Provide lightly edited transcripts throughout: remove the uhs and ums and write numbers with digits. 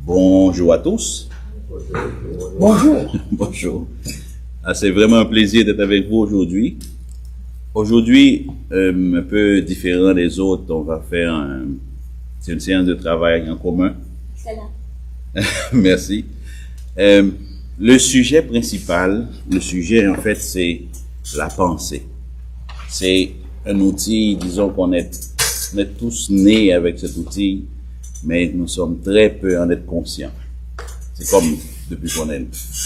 Bonjour à tous. Bonjour. Bonjour. C'est vraiment un plaisir d'être avec vous aujourd'hui. Aujourd'hui, un peu différent des autres, on va faire c'est une séance de travail en commun. Excellent. Merci. Le sujet principal, en fait, c'est la pensée. C'est un outil, disons qu'on est tous nés avec cet outil, mais nous sommes très peu en être conscients. C'est comme depuis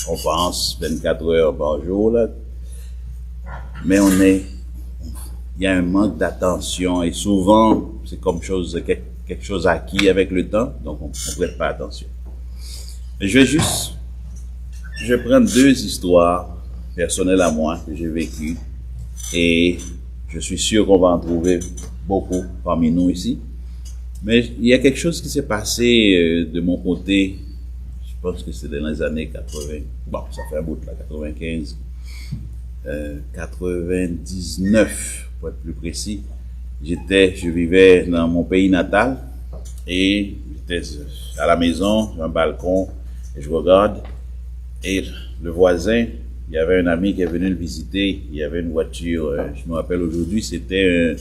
on pense 24 heures par jour, là. Mais il y a un manque d'attention et souvent, c'est comme quelque chose acquis avec le temps, donc on ne prête pas attention. Mais je vais prendre deux histoires personnelles à moi que j'ai vécues et je suis sûr qu'on va en trouver beaucoup parmi nous ici. Mais il y a quelque chose qui s'est passé de mon côté, je pense que c'est dans les années 80, bon, ça fait un bout là, 95, 99 pour être plus précis. Je vivais dans mon pays natal et j'étais à la maison, sur un balcon, et je regarde, et le voisin, il y avait un ami qui est venu le visiter, il y avait une voiture, je me rappelle aujourd'hui, c'était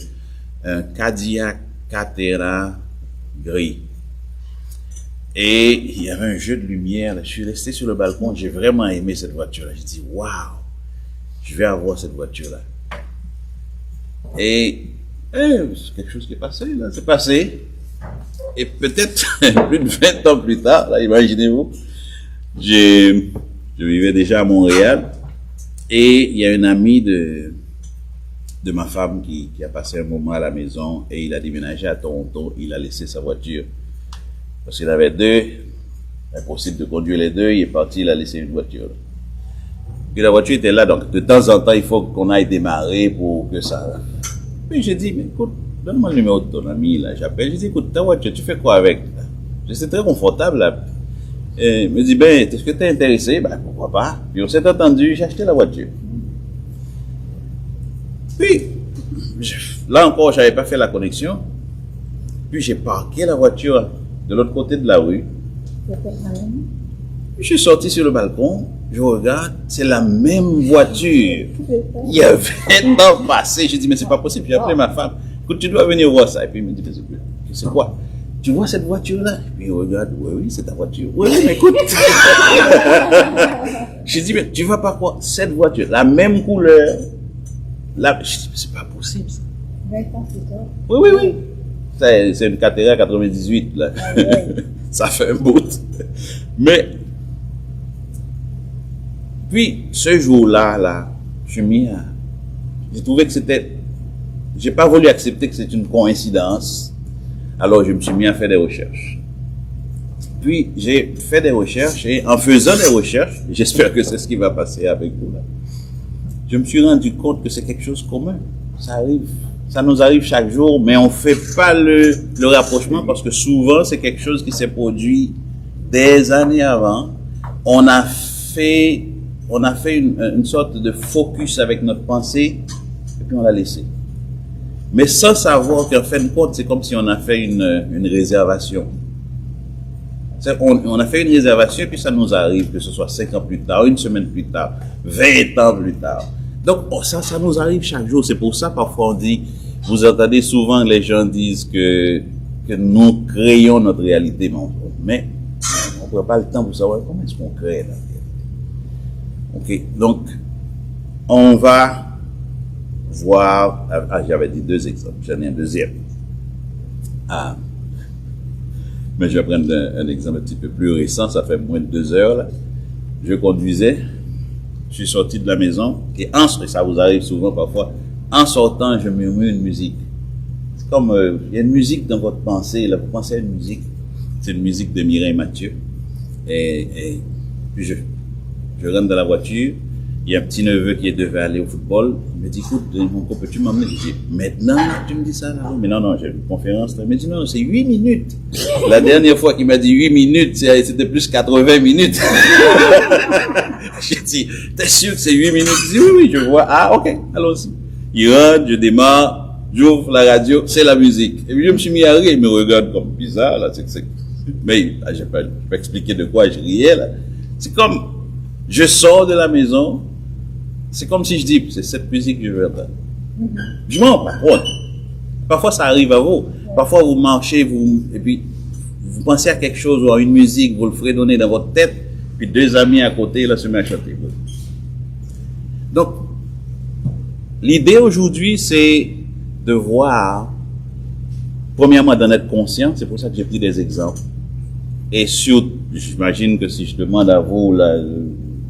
un Cadillac Catera gris. Et il y avait un jeu de lumière, là. Je suis resté sur le balcon, j'ai vraiment aimé cette voiture-là. J'ai dit, waouh, je vais avoir cette voiture-là. Et c'est quelque chose qui est passé, là, c'est passé. Et peut-être plus de 20 ans plus tard, là, imaginez-vous, je vivais déjà à Montréal et il y a un ami de ma femme qui a passé un moment à la maison et il a déménagé à Toronto, il a laissé sa voiture. Parce qu'il avait deux, impossible de conduire les deux, il est parti, il a laissé une voiture. Puis la voiture était là, donc de temps en temps, il faut qu'on aille démarrer pour que ça... Puis j'ai dit, mais écoute, donne-moi le numéro de ton ami, là, j'appelle. J'ai dit, écoute, ta voiture, tu fais quoi avec? C'est très confortable, là. Et il me dit, ben, est-ce que t'es intéressé? Ben, pourquoi pas? Puis on s'est entendu, j'ai acheté la voiture. Puis, là encore, j'avais pas fait la connexion. Puis j'ai parqué la voiture de l'autre côté de la rue. Puis je suis sorti sur le balcon, je regarde, c'est la même voiture. Il y a 20 ans passés. J'ai dit, mais c'est pas possible. J'ai appelé ma femme. Écoute, tu dois venir voir ça. Et puis il me dit, c'est quoi? Tu vois cette voiture-là? Et puis il regarde, oui, c'est ta voiture. Oui, mais écoute. J'ai dit, mais tu vas pas quoi? Cette voiture, la même couleur. Là, je dis, c'est pas possible, ça. 20 ans plus tard. Oui. C'est une Catera 98, là. Ça fait un bout. Mais, puis, ce jour-là, je suis mis à... J'ai trouvé que j'ai pas voulu accepter que c'est une coïncidence. Alors, je me suis mis à faire des recherches. Puis, j'ai fait des recherches et en faisant des recherches, j'espère que c'est ce qui va passer avec vous, là. Je me suis rendu compte que c'est quelque chose de commun. Ça nous arrive chaque jour, mais on fait pas le rapprochement parce que souvent c'est quelque chose qui s'est produit des années avant. On a fait une sorte de focus avec notre pensée et puis on l'a laissé. Mais sans savoir qu'en fin de compte, c'est comme si on a fait une réservation. On a fait une réservation et puis ça nous arrive, que ce soit 5 ans plus tard, une semaine plus tard, 20 ans plus tard. Donc, ça nous arrive chaque jour. C'est pour ça, parfois, on dit, vous entendez souvent les gens disent que nous créons notre réalité, mais on ne prend pas le temps pour savoir comment est-ce qu'on crée la réalité. Ok, donc, on va voir, j'avais dit 2 exemples, j'en ai un deuxième. Mais je vais prendre un exemple un petit peu plus récent, ça fait moins de 2 heures, là. Je conduisais. Je suis sorti de la maison et ça vous arrive souvent parfois, en sortant, je murmure une musique. C'est comme, il y a une musique dans votre pensée, là, vous pensez à une musique, c'est une musique de Mireille Mathieu. Et puis je rentre dans la voiture, il y a un petit neveu qui devait aller au football, il me dit, écoute, mon copain, peux-tu m'emmener? Je dis, maintenant, tu me dis ça là? Mais non, j'ai une conférence là. Il me dit, non, c'est 8 minutes. La dernière fois qu'il m'a dit 8 minutes, c'était plus 80 minutes. J'ai dit, t'es sûr que c'est 8 minutes? Il dit, oui, je vois. Ah, ok, allons-y. Il rentre, je démarre, j'ouvre la radio, c'est la musique. Et puis je me suis mis à rire, il me regarde comme bizarre, là, Mais je vais pas expliquer de quoi je riais là. C'est comme, je sors de la maison, c'est comme si je dis, c'est cette musique que je veux entendre. Je m'en rends pas compte. Parfois ça arrive à vous. Parfois vous marchez, et puis vous pensez à quelque chose ou à une musique, vous le ferez donner dans votre tête, puis deux amis à côté là se mettent à chanter. Donc, l'idée aujourd'hui, c'est de voir, premièrement, d'en être conscient, c'est pour ça que j'ai pris des exemples. Et surtout, j'imagine que si je demande à vous, là,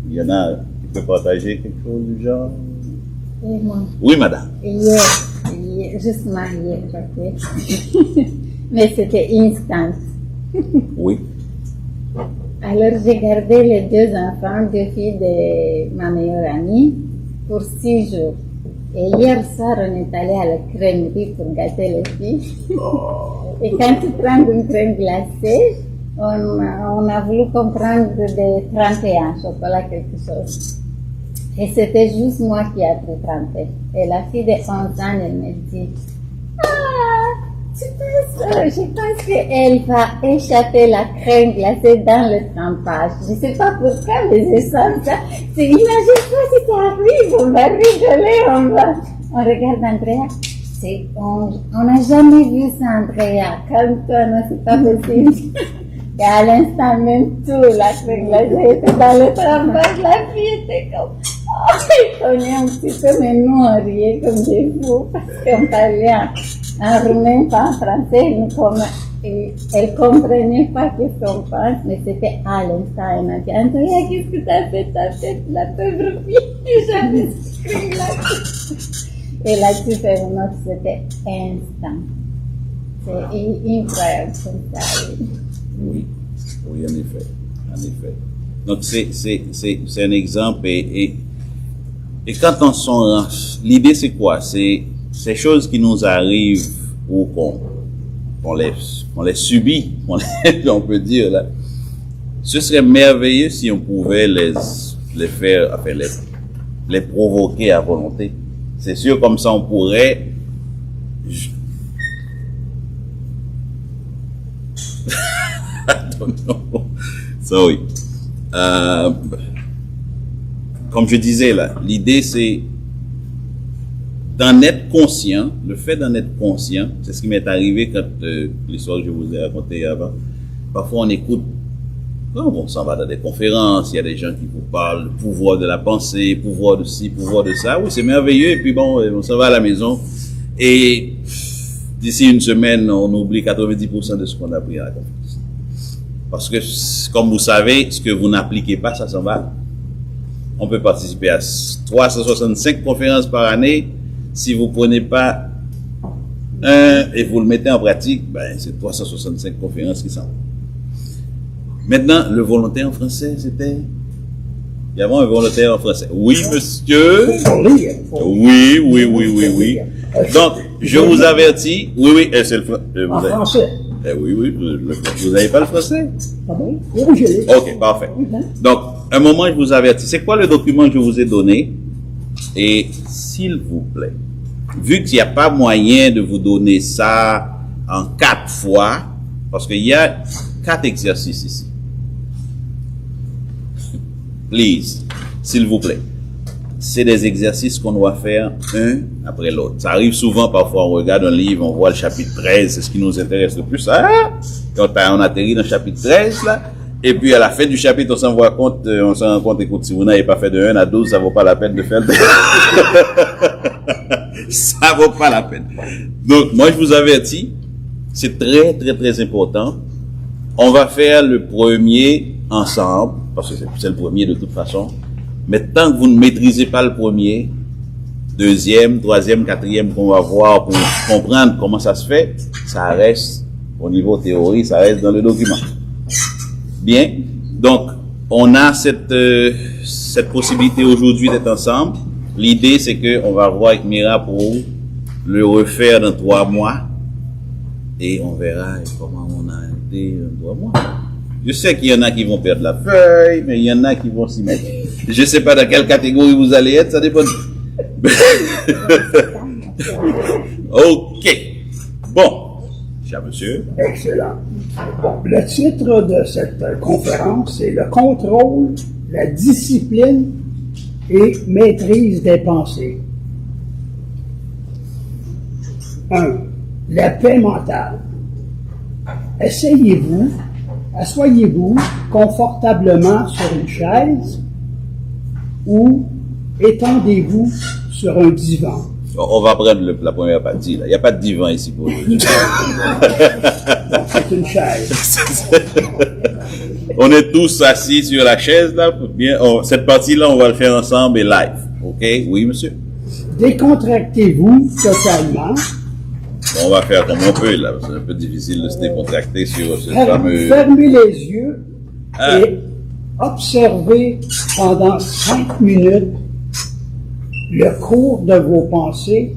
il y en a qui peuvent partager quelque chose du genre. Et moi, Oui, madame. justement hier, j'ai fait. Mais c'était instant. Oui. Alors j'ai gardé les deux enfants, deux filles de ma meilleure amie, pour 6 jours. Et hier soir, on est allé à la crèmerie pour gâter les filles. Et quand tu prends une crème glacée, on a voulu comprendre des 31 chocolat, quelque chose. Et c'était juste moi qui ai pris 31. Et la fille de 11 ans, elle me dit, ah, je pense qu'elle va échapper la crème glacée dans le trempage. Je ne sais pas pourquoi, mais je sens ça. Imagine-toi si ça arrive, on va rigoler, on regarde Andrea. On n'a jamais vu ça, Andrea. Calme-toi, non, c'est pas possible. Et à l'instant même, tout, la crème glacée était dans le trempage. La fille était comme, oh, elle connaît un petit peu, mais nous, on riait comme des fous parce qu'on parlait en roumain, pas en français. Elle comprenait pas qu'est-ce qu'on pense, mais c'était à l'instant. Elle m'a dit, Andrea, qu'est-ce que t'as fait? T'as fait la pauvre fille, j'avais crème glacée. Et là-dessus, vraiment, c'était instant. C'est incroyable comme ça. Oui, oui, en effet. Donc c'est un exemple et quand on s'en, l'idée c'est quoi? C'est ces choses qui nous arrivent ou qu'on les subit, on peut dire là. Ce serait merveilleux si on pouvait les faire, enfin les provoquer à volonté. C'est sûr, comme ça on pourrait. Sorry. Comme je disais là, l'idée c'est d'en être conscient. Le fait d'en être conscient, c'est ce qui m'est arrivé quand l'histoire que je vous ai racontée avant. Parfois on écoute, on s'en va dans des conférences, il y a des gens qui vous parlent du pouvoir de la pensée, pouvoir de ci, pouvoir de ça. Oui, c'est merveilleux. Et puis bon, on s'en va à la maison et d'ici une semaine, on oublie 90% de ce qu'on a appris à la conférence. Parce que, comme vous savez, ce que vous n'appliquez pas, ça s'en va. On peut participer à 365 conférences par année. Si vous prenez pas un et vous le mettez en pratique, ben, c'est 365 conférences qui s'en vont. Maintenant, le volontaire en français, c'était... Il y avait un volontaire en français. Oui, monsieur. Oui. Donc, je vous avertis. Oui, c'est le en français. Oui, vous n'avez pas le français? Ah bon? Oui, je l'ai. Ok, parfait. Donc, un moment, je vous avertis. C'est quoi le document que je vous ai donné? Et s'il vous plaît, vu qu'il n'y a pas moyen de vous donner ça en 4 fois, parce qu'il y a 4 exercices ici. Please, s'il vous plaît. C'est des exercices qu'on doit faire un après l'autre. Ça arrive souvent, parfois on regarde un livre, on voit le chapitre 13, c'est ce qui nous intéresse le plus. Ah, quand on atterrit dans le chapitre 13, là, et puis à la fin du chapitre, on s'en rend compte, écoute, si vous n'avez pas fait de 1 à 12, ça vaut pas la peine de faire ça vaut pas la peine. Donc, moi, je vous avertis, c'est très, très, très important. On va faire le premier ensemble, parce que c'est le premier de toute façon. Mais tant que vous ne maîtrisez pas le premier, deuxième, troisième, quatrième qu'on va voir pour comprendre comment ça se fait, ça reste au niveau théorie, ça reste dans le document. Bien. Donc, on a cette possibilité aujourd'hui d'être ensemble. L'idée, c'est que on va voir avec Mira pour le refaire dans 3 mois. Et on verra comment on a été dans 3 mois. Je sais qu'il y en a qui vont perdre la feuille, mais il y en a qui vont s'y mettre. Je ne sais pas dans quelle catégorie vous allez être, ça dépend. Ok. Bon. Cher monsieur. Excellent. Bon, le titre de cette conférence, c'est le contrôle, la discipline et maîtrise des pensées. 1. La paix mentale. Asseyez-vous confortablement sur une chaise ou étendez-vous sur un divan. On va prendre la première partie, là. Il n'y a pas de divan ici pour nous. C'est une chaise. On est tous assis sur la chaise, là. Bien, cette partie-là, on va le faire ensemble et live. OK? Oui, monsieur? Décontractez-vous totalement. Bon, on va faire comme on peut, là. C'est un peu difficile de se décontracter sur ce fameux... Fermez les yeux Ah. et observez pendant 5 minutes le cours de vos pensées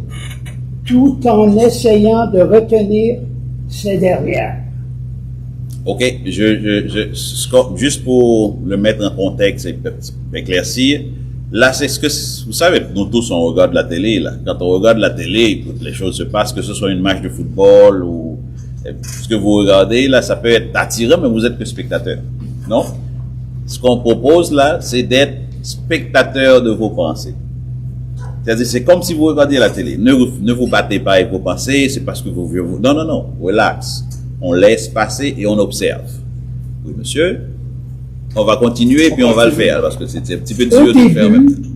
tout en essayant de retenir ces dernières. OK, juste pour le mettre en contexte et éclaircir, là, c'est ce que, vous savez, nous tous, on regarde la télé, là. Quand on regarde la télé, les choses se passent, que ce soit une match de football ou ce que vous regardez, là, ça peut être attirant, mais vous êtes que spectateur. Non? Ce qu'on propose, là, c'est d'être spectateur de vos pensées. C'est-à-dire, c'est comme si vous regardiez la télé. Ne vous battez pas avec vos pensées, c'est parce que vous... Non. Relax. On laisse passer et on observe. Oui, monsieur. On va continuer puis on va le faire parce que c'est un petit peu dur Au de le faire même. début,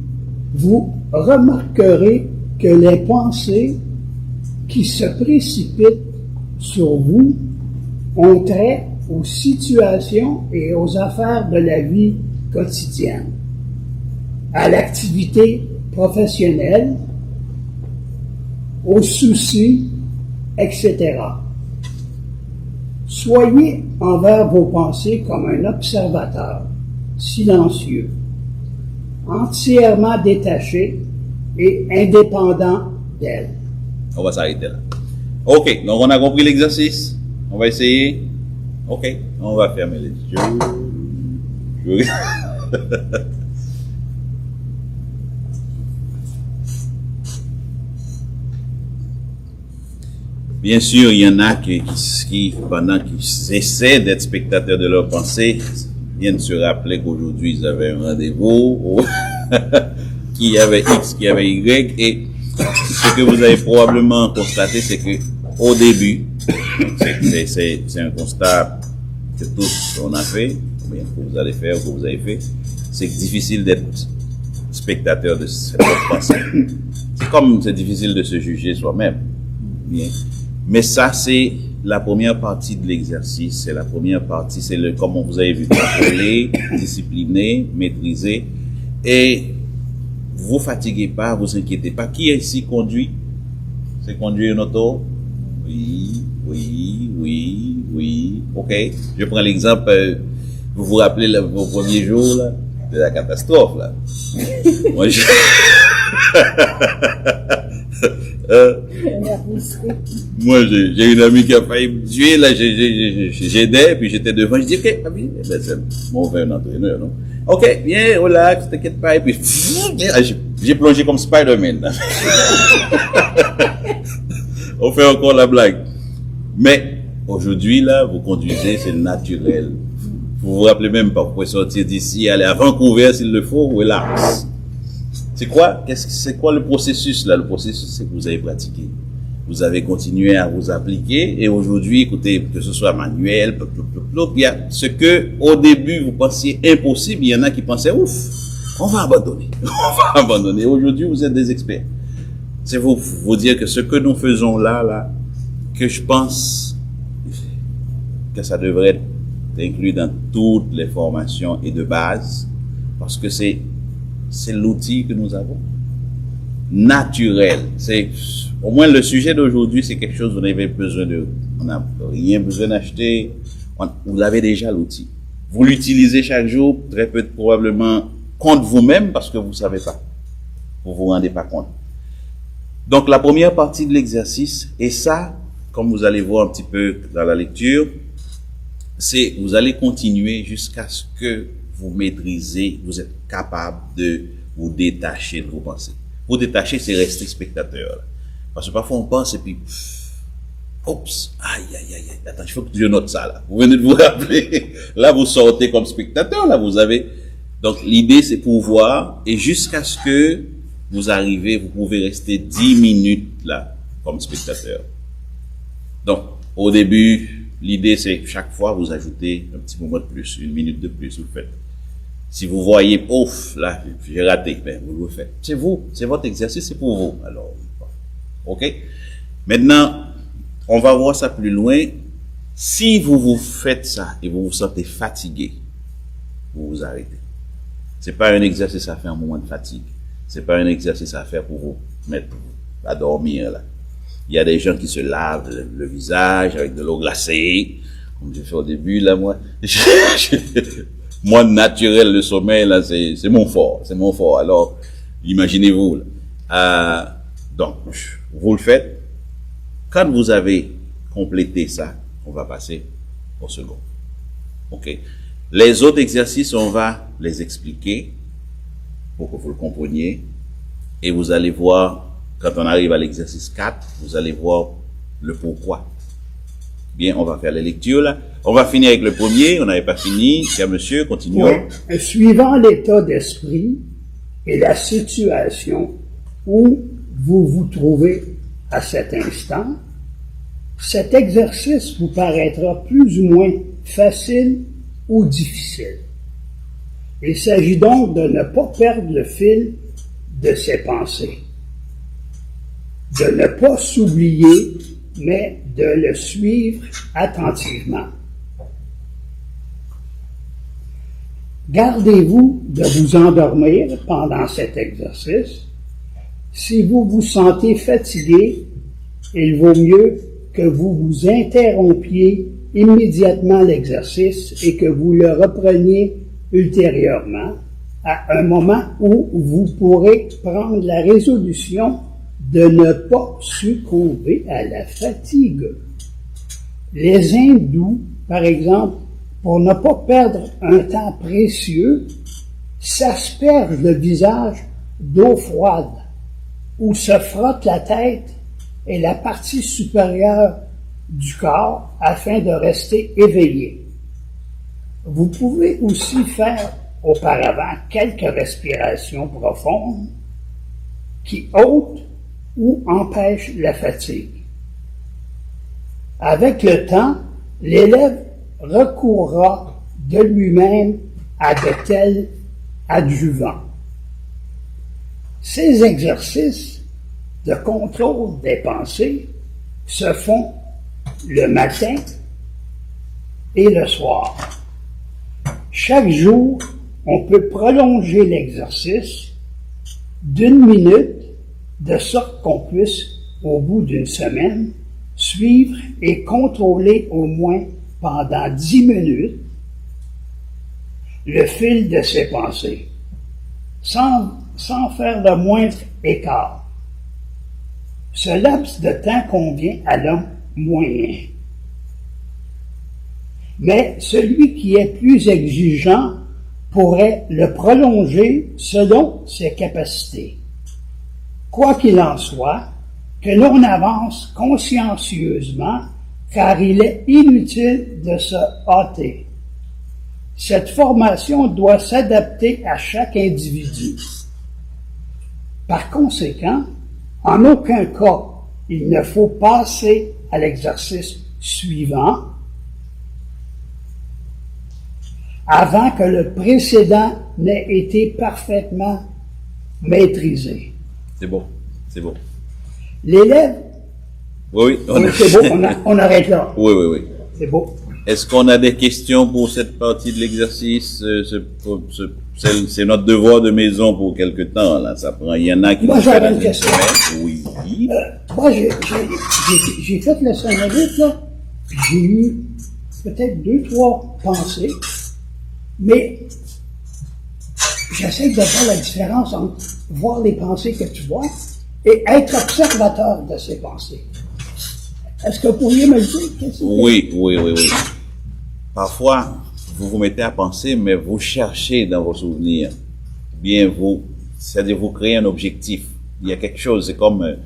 vous remarquerez que les pensées qui se précipitent sur vous ont trait aux situations et aux affaires de la vie quotidienne, à l'activité professionnelle, aux soucis, etc. Soyez envers vos pensées comme un observateur, silencieux, entièrement détaché et indépendant d'elles. On va s'arrêter là. OK, donc on a compris l'exercice. On va essayer. OK, on va fermer les yeux. Bien sûr, il y en a qui pendant qu'ils essaient d'être spectateurs de leurs pensées, viennent se rappeler qu'aujourd'hui, ils avaient un rendez-vous, qu'il y avait X, qu'il y avait Y, et ce que vous avez probablement constaté, c'est que au début, c'est un constat que tous on a fait, ou bien que vous allez faire, ou que vous avez fait, c'est difficile d'être spectateur de cette pensée. C'est comme c'est difficile de se juger soi-même. Bien. Mais ça, c'est la première partie de l'exercice. C'est la première partie, c'est le, comme vous avez vu, contrôler, discipliner, maîtriser. Et vous fatiguez pas, vous inquiétez pas. Qui ici conduit? C'est conduire une auto? Oui. OK. Je prends l'exemple, vous vous rappelez vos premiers jours, là, de la catastrophe, là. Moi, Moi, j'ai une amie qui a failli me tuer, là, j'aidais, puis j'étais devant, je dis, OK, ami, c'est mauvais entraîneur, non? OK, viens, relax, t'inquiète pas, et puis, j'ai plongé comme Spider-Man. On fait encore la blague. Mais, aujourd'hui, là, vous conduisez, c'est naturel. Vous vous rappelez même pas, vous pouvez sortir d'ici, aller à Vancouver s'il le faut, relax. C'est quoi le processus là? Le processus, c'est que vous avez pratiqué. Vous avez continué à vous appliquer et aujourd'hui, écoutez, que ce soit manuel, il y a ce que au début vous pensiez impossible, il y en a qui pensaient ouf, on va abandonner. On va abandonner. Aujourd'hui, vous êtes des experts. C'est vous dire que ce que nous faisons là, que je pense que ça devrait être inclus dans toutes les formations et de base, parce que c'est l'outil que nous avons. Naturel. C'est, au moins le sujet d'aujourd'hui, c'est quelque chose, vous n'avez besoin on n'a rien besoin d'acheter. Vous avez déjà l'outil. Vous l'utilisez chaque jour, très peu probablement contre vous-même parce que vous ne savez pas. Vous vous rendez pas compte. Donc, la première partie de l'exercice, et ça, comme vous allez voir un petit peu dans la lecture, c'est, vous allez continuer jusqu'à ce que vous maîtrisez, vous êtes capable de vous détacher de vos pensées. Vous détacher, c'est rester spectateur. Là. Parce que parfois on pense et puis Oups, aïe, aïe, aïe, aïe, attends, il faut que je note ça, là. Vous venez de vous rappeler. Là, vous sortez comme spectateur, là, vous avez. Donc, l'idée, c'est pour voir, et jusqu'à ce que vous arrivez, vous pouvez rester 10 minutes, là, comme spectateur. Donc, au début, l'idée, c'est que chaque fois, vous ajoutez un petit moment de plus, 1 minute de plus, vous le faites. Si vous voyez, ouf, là, j'ai raté, ben, vous le faites. C'est vous, c'est votre exercice, c'est pour vous. Alors, ok? Maintenant, on va voir ça plus loin. Si vous faites ça et vous vous sentez fatigué, vous vous arrêtez. C'est pas un exercice à faire en moment de fatigue. C'est pas un exercice à faire pour vous mettre à dormir, là. Il y a des gens qui se lavent le visage avec de l'eau glacée, comme j'ai fait au début, là, moi. Moi, naturel, le sommeil, là, c'est mon fort. C'est mon fort. Alors, imaginez-vous, là. Donc, vous le faites. Quand vous avez complété ça, on va passer au second. OK? Les autres exercices, on va les expliquer pour que vous le compreniez. Et vous allez voir, quand on arrive à l'exercice 4, vous allez voir le pourquoi. Bien, on va faire les lectures, là. On va finir avec le premier. On n'avait pas fini. Cher monsieur, continuons. Oui. Suivant l'état d'esprit et la situation où vous vous trouvez à cet instant, cet exercice vous paraîtra plus ou moins facile ou difficile. Il s'agit donc de ne pas perdre le fil de ses pensées, de ne pas s'oublier, mais de le suivre attentivement. Gardez-vous de vous endormir pendant cet exercice. Si vous vous sentez fatigué, il vaut mieux que vous vous interrompiez immédiatement l'exercice et que vous le repreniez ultérieurement à un moment où vous pourrez prendre la résolution de ne pas succomber à la fatigue. Les hindous, par exemple, pour ne pas perdre un temps précieux, s'aspergent le visage d'eau froide ou se frottent la tête et la partie supérieure du corps afin de rester éveillé. Vous pouvez aussi faire auparavant quelques respirations profondes qui ôtent ou empêchent la fatigue. Avec le temps, l'élève recourra de lui-même à de tels adjuvants. Ces exercices de contrôle des pensées se font le matin et le soir. Chaque jour, on peut prolonger l'exercice d'1 minute de sorte qu'on puisse, au bout d'une semaine, suivre et contrôler au moins pendant 10 minutes le fil de ses pensées, sans faire le moindre écart. Ce laps de temps convient à l'homme moyen. Mais celui qui est plus exigeant pourrait le prolonger selon ses capacités. Quoi qu'il en soit, que l'on avance consciencieusement, car il est inutile de se hâter. Cette formation doit s'adapter à chaque individu. Par conséquent, en aucun cas, il ne faut passer à l'exercice suivant avant que le précédent n'ait été parfaitement maîtrisé. C'est bon, c'est bon. L'élève, Oui, oui. c'est beau, on arrête là. Oui, oui, oui. C'est beau. Est-ce qu'on a des questions pour cette partie de l'exercice? C'est notre devoir de maison pour quelque temps, là. Ça prend, il y en a qui Moi, vont faire j'avais dans une une question. semaine. Oui. Moi, j'ai fait le 5 minutes, là, puis j'ai eu peut-être 2-3 pensées, mais j'essaie de voir la différence entre voir les pensées que tu vois et être observateur de ces pensées. Est-ce que vous pourriez me le dire? Oui. Parfois, vous vous mettez à penser, mais vous cherchez dans vos souvenirs. Bien, c'est-à-dire vous créez un objectif. Il y a quelque chose, c'est comme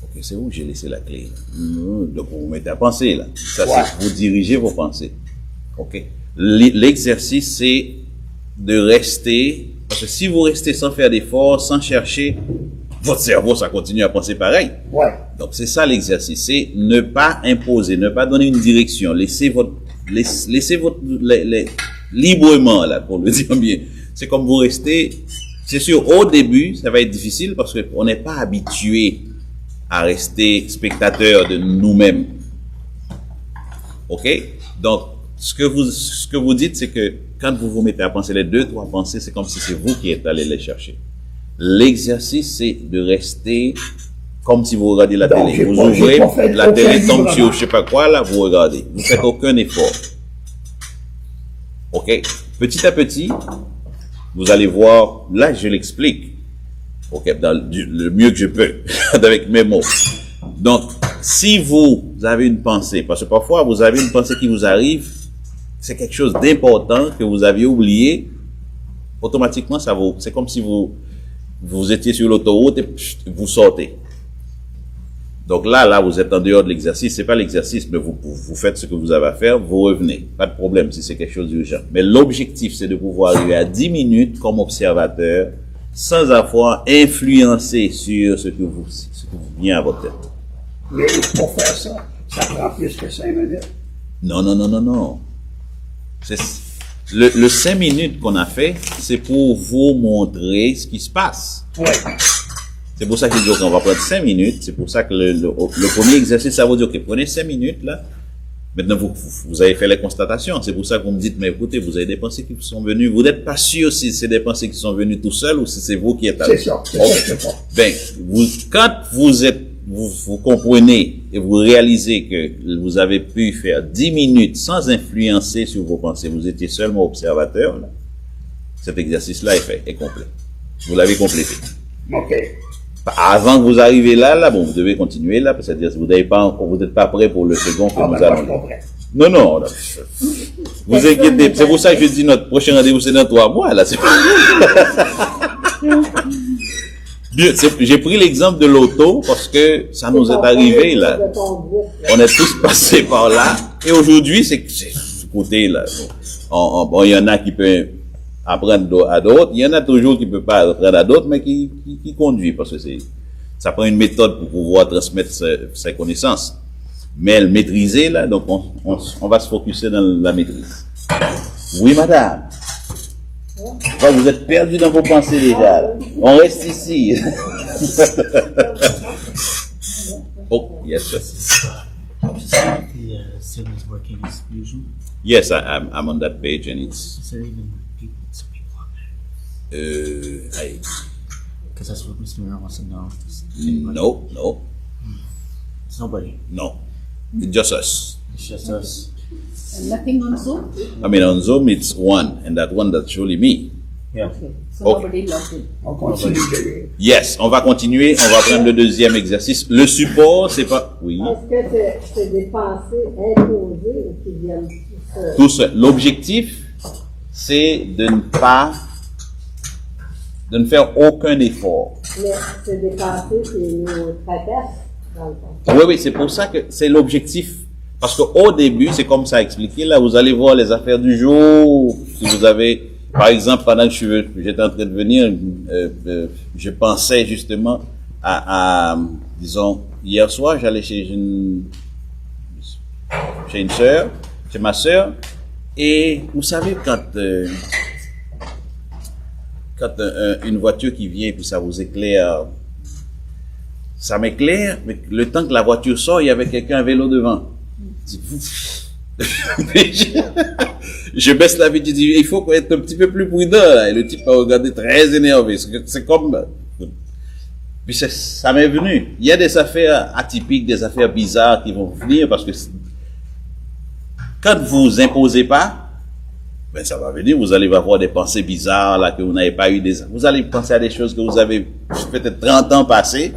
Ok, c'est où j'ai laissé la clé. Donc vous vous mettez à penser là. Ça, Ouais. c'est vous dirigez vos pensées. Ok. L'exercice, c'est de rester, parce que si vous restez sans faire d'efforts, sans chercher, votre cerveau, ça continue à penser pareil. Ouais. Donc c'est ça l'exercice, c'est ne pas imposer, ne pas donner une direction, laissez votre librement là, pour le dire bien. C'est comme vous restez, c'est sûr au début ça va être difficile parce qu'on n'est pas habitué à rester spectateur de nous-mêmes. Ok? Donc ce que vous dites, c'est que quand vous vous mettez à penser les 2-3 pensées, c'est comme si c'est vous qui êtes allé les chercher. L'exercice, c'est de rester comme si vous regardez la Donc, télé. j'ai Vous pas ouvrez, fait la télé aucun tombe librement. sur je sais pas quoi, là, vous regardez. Vous faites aucun effort. Ok? Petit à petit, vous allez voir, là, je l'explique. Ok? Le mieux que je peux, avec mes mots. Donc, si vous avez une pensée, parce que parfois, vous avez une pensée qui vous arrive, c'est quelque chose d'important que vous aviez oublié, automatiquement, c'est comme si vous étiez sur l'autoroute et vous sortez. Donc là, vous êtes en dehors de l'exercice. C'est pas l'exercice, mais vous faites ce que vous avez à faire, vous revenez. Pas de problème si c'est quelque chose d'urgent. Mais l'objectif, c'est de pouvoir arriver à 10 minutes comme observateur, sans avoir influencé sur ce que vous vient à votre tête. Mais pour faire ça, ça prend plus que 5 minutes. Non. Le 5 minutes qu'on a fait, c'est pour vous montrer ce qui se passe. Ouais. C'est pour ça qu'il dit qu'on va prendre 5 minutes. C'est pour ça que le premier exercice, ça vous dit, ok, prenez 5 minutes, là. Maintenant, vous avez fait les constatations. C'est pour ça que vous me dites, mais écoutez, vous avez des pensées qui sont venues. Vous n'êtes pas sûr si c'est des pensées qui sont venues tout seul ou si c'est vous qui êtes C'est ça, c'est ça. Ben, quand vous comprenez et vous réalisez que vous avez pu faire 10 minutes sans influencer sur vos pensées, vous étiez seulement observateur, là, cet exercice-là est complet. Vous l'avez complété. OK. Avant que vous arriviez là, bon, vous devez continuer là, parce que vous n'êtes pas prêt pour le second que Ah, nous ben, moi, je allons. comprends. Non. Vous inquiétez. C'est pour ça que je dis notre prochain rendez-vous, c'est dans 3 mois, là. Bien, j'ai pris l'exemple de l'auto parce que ça nous est arrivé, là. On est tous passés par là. Et aujourd'hui, c'est ce côté, là. Bon, il y en a qui peuvent apprendre à d'autres. Il y en a toujours qui ne peuvent pas apprendre à d'autres, mais qui conduisent parce que ça prend une méthode pour pouvoir transmettre ses connaissances. Mais le maîtriser, là, donc on va se focuser dans la maîtrise. Oui, madame. Enfin, vous êtes perdu dans vos pensées déjà. Là. On reste ici. Oh, yes, sir. The system is working as usual. Yes, I'm on that page and it's, Is there even some people on there? Because that's what Mr. Mayor wants to know. no, It's nobody. it's just us. It's just us. And nothing on Zoom? I mean, on Zoom it's one, and that one that's surely me. Yeah. Okay. So Okay. nobody logged in. On continue de lire. Yes, on va continuer, on va prendre le deuxième exercice. Le support, c'est pas, oui, Est-ce que c'est des pensées imposées ou qui viennent tout seuls? tout seul. L'objectif, c'est de ne faire aucun effort. Mais c'est des pensées qui nous tracassent, dans le fond. Oui, c'est pour ça que c'est l'objectif. Parce qu'au début, c'est comme ça expliqué, là, vous allez voir les affaires du jour. Si vous avez, par exemple, pendant que j'étais en train de venir, je pensais justement disons, hier soir, j'allais chez une sœur, chez ma sœur, et vous savez, quand une voiture qui vient, puis ça vous éclaire, ça m'éclaire, mais le temps que la voiture sort, il y avait quelqu'un à vélo devant. Je baisse la vitre, je dis, il faut être un petit peu plus prudent, là. Et le type a regardé très énervé. C'est comme, puis ça m'est venu. Il y a des affaires atypiques, des affaires bizarres qui vont venir parce que quand vous imposez pas, ben ça va venir, vous allez avoir des pensées bizarres, là, que vous n'avez pas eu vous allez penser à des choses que vous avez peut-être 30 ans passés,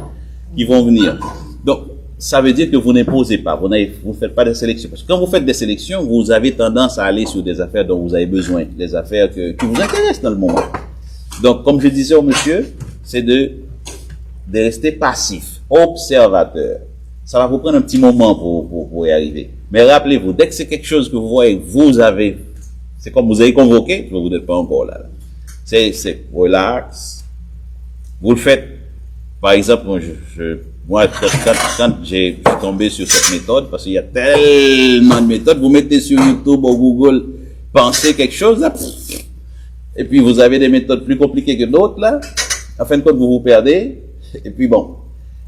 qui vont venir. Donc, ça veut dire que vous n'imposez pas, vous ne faites pas de sélection. Parce que quand vous faites des sélections, vous avez tendance à aller sur des affaires dont vous avez besoin, des affaires qui vous intéressent dans le moment. Donc, comme je disais au monsieur, c'est de rester passif. observateur. Ça va vous prendre un petit moment pour y arriver. Mais rappelez-vous, dès que c'est quelque chose que vous voyez, c'est comme vous avez convoqué, vous n'êtes pas encore là. C'est relax. Vous le faites, par exemple, moi, quand j'ai tombé sur cette méthode, parce qu'il y a tellement de méthodes, vous mettez sur YouTube ou Google, pensez quelque chose, là, et puis vous avez des méthodes plus compliquées que d'autres, là, en fin de compte, vous vous perdez, et puis bon,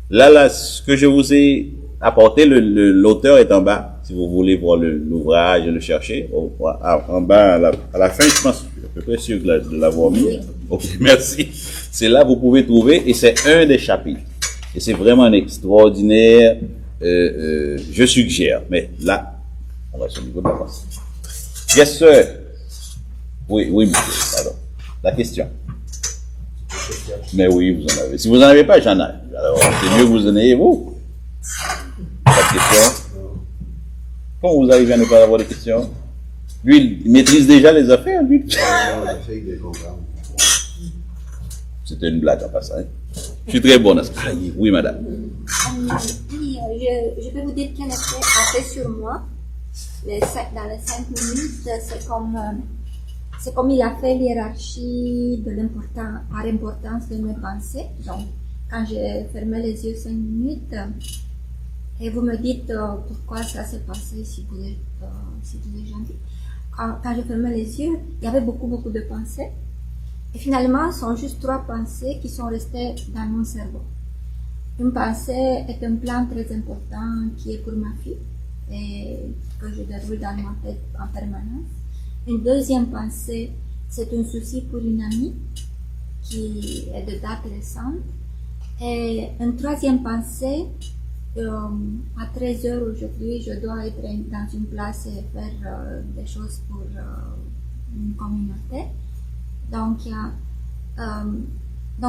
là, ce que je vous ai apporté, l'auteur est en bas, si vous voulez voir l'ouvrage et le chercher, en bas, à la fin, je pense, je suis à peu près sûr de l'avoir mis. Ok, merci. C'est là, vous pouvez trouver, et c'est un des chapitres. Et c'est vraiment extraordinaire, je suggère, mais là, on reste au niveau de la pensée. Yes, sir. Oui, monsieur, pardon. La question. Mais oui, vous en avez. Si vous n'en avez pas, j'en ai. Alors, c'est mieux que vous en ayez, vous. Pas de questions? Comment vous arrivez à ne pas avoir de questions? Lui, il maîtrise déjà les affaires, lui. C'était une blague en passant. Hein? Je suis très bonne à ça. Oui, madame. Oui, je peux vous dire quel effet a fait sur moi. Dans les 5 minutes, c'est comme il a fait l'hiérarchie de par importance de mes pensées. Donc, quand j'ai fermé les yeux 5 minutes, et vous me dites pourquoi ça s'est passé si vous êtes gentil. Quand j'ai fermé les yeux, il y avait beaucoup de pensées. Et finalement, ce sont juste 3 pensées qui sont restées dans mon cerveau. Une pensée est un plan très important qui est pour ma fille et que je déroule dans ma tête en permanence. Une deuxième pensée, c'est un souci pour une amie qui est de date récente. Et une troisième pensée, à 13 heures aujourd'hui, je dois être dans une place et faire des choses pour une communauté. Donc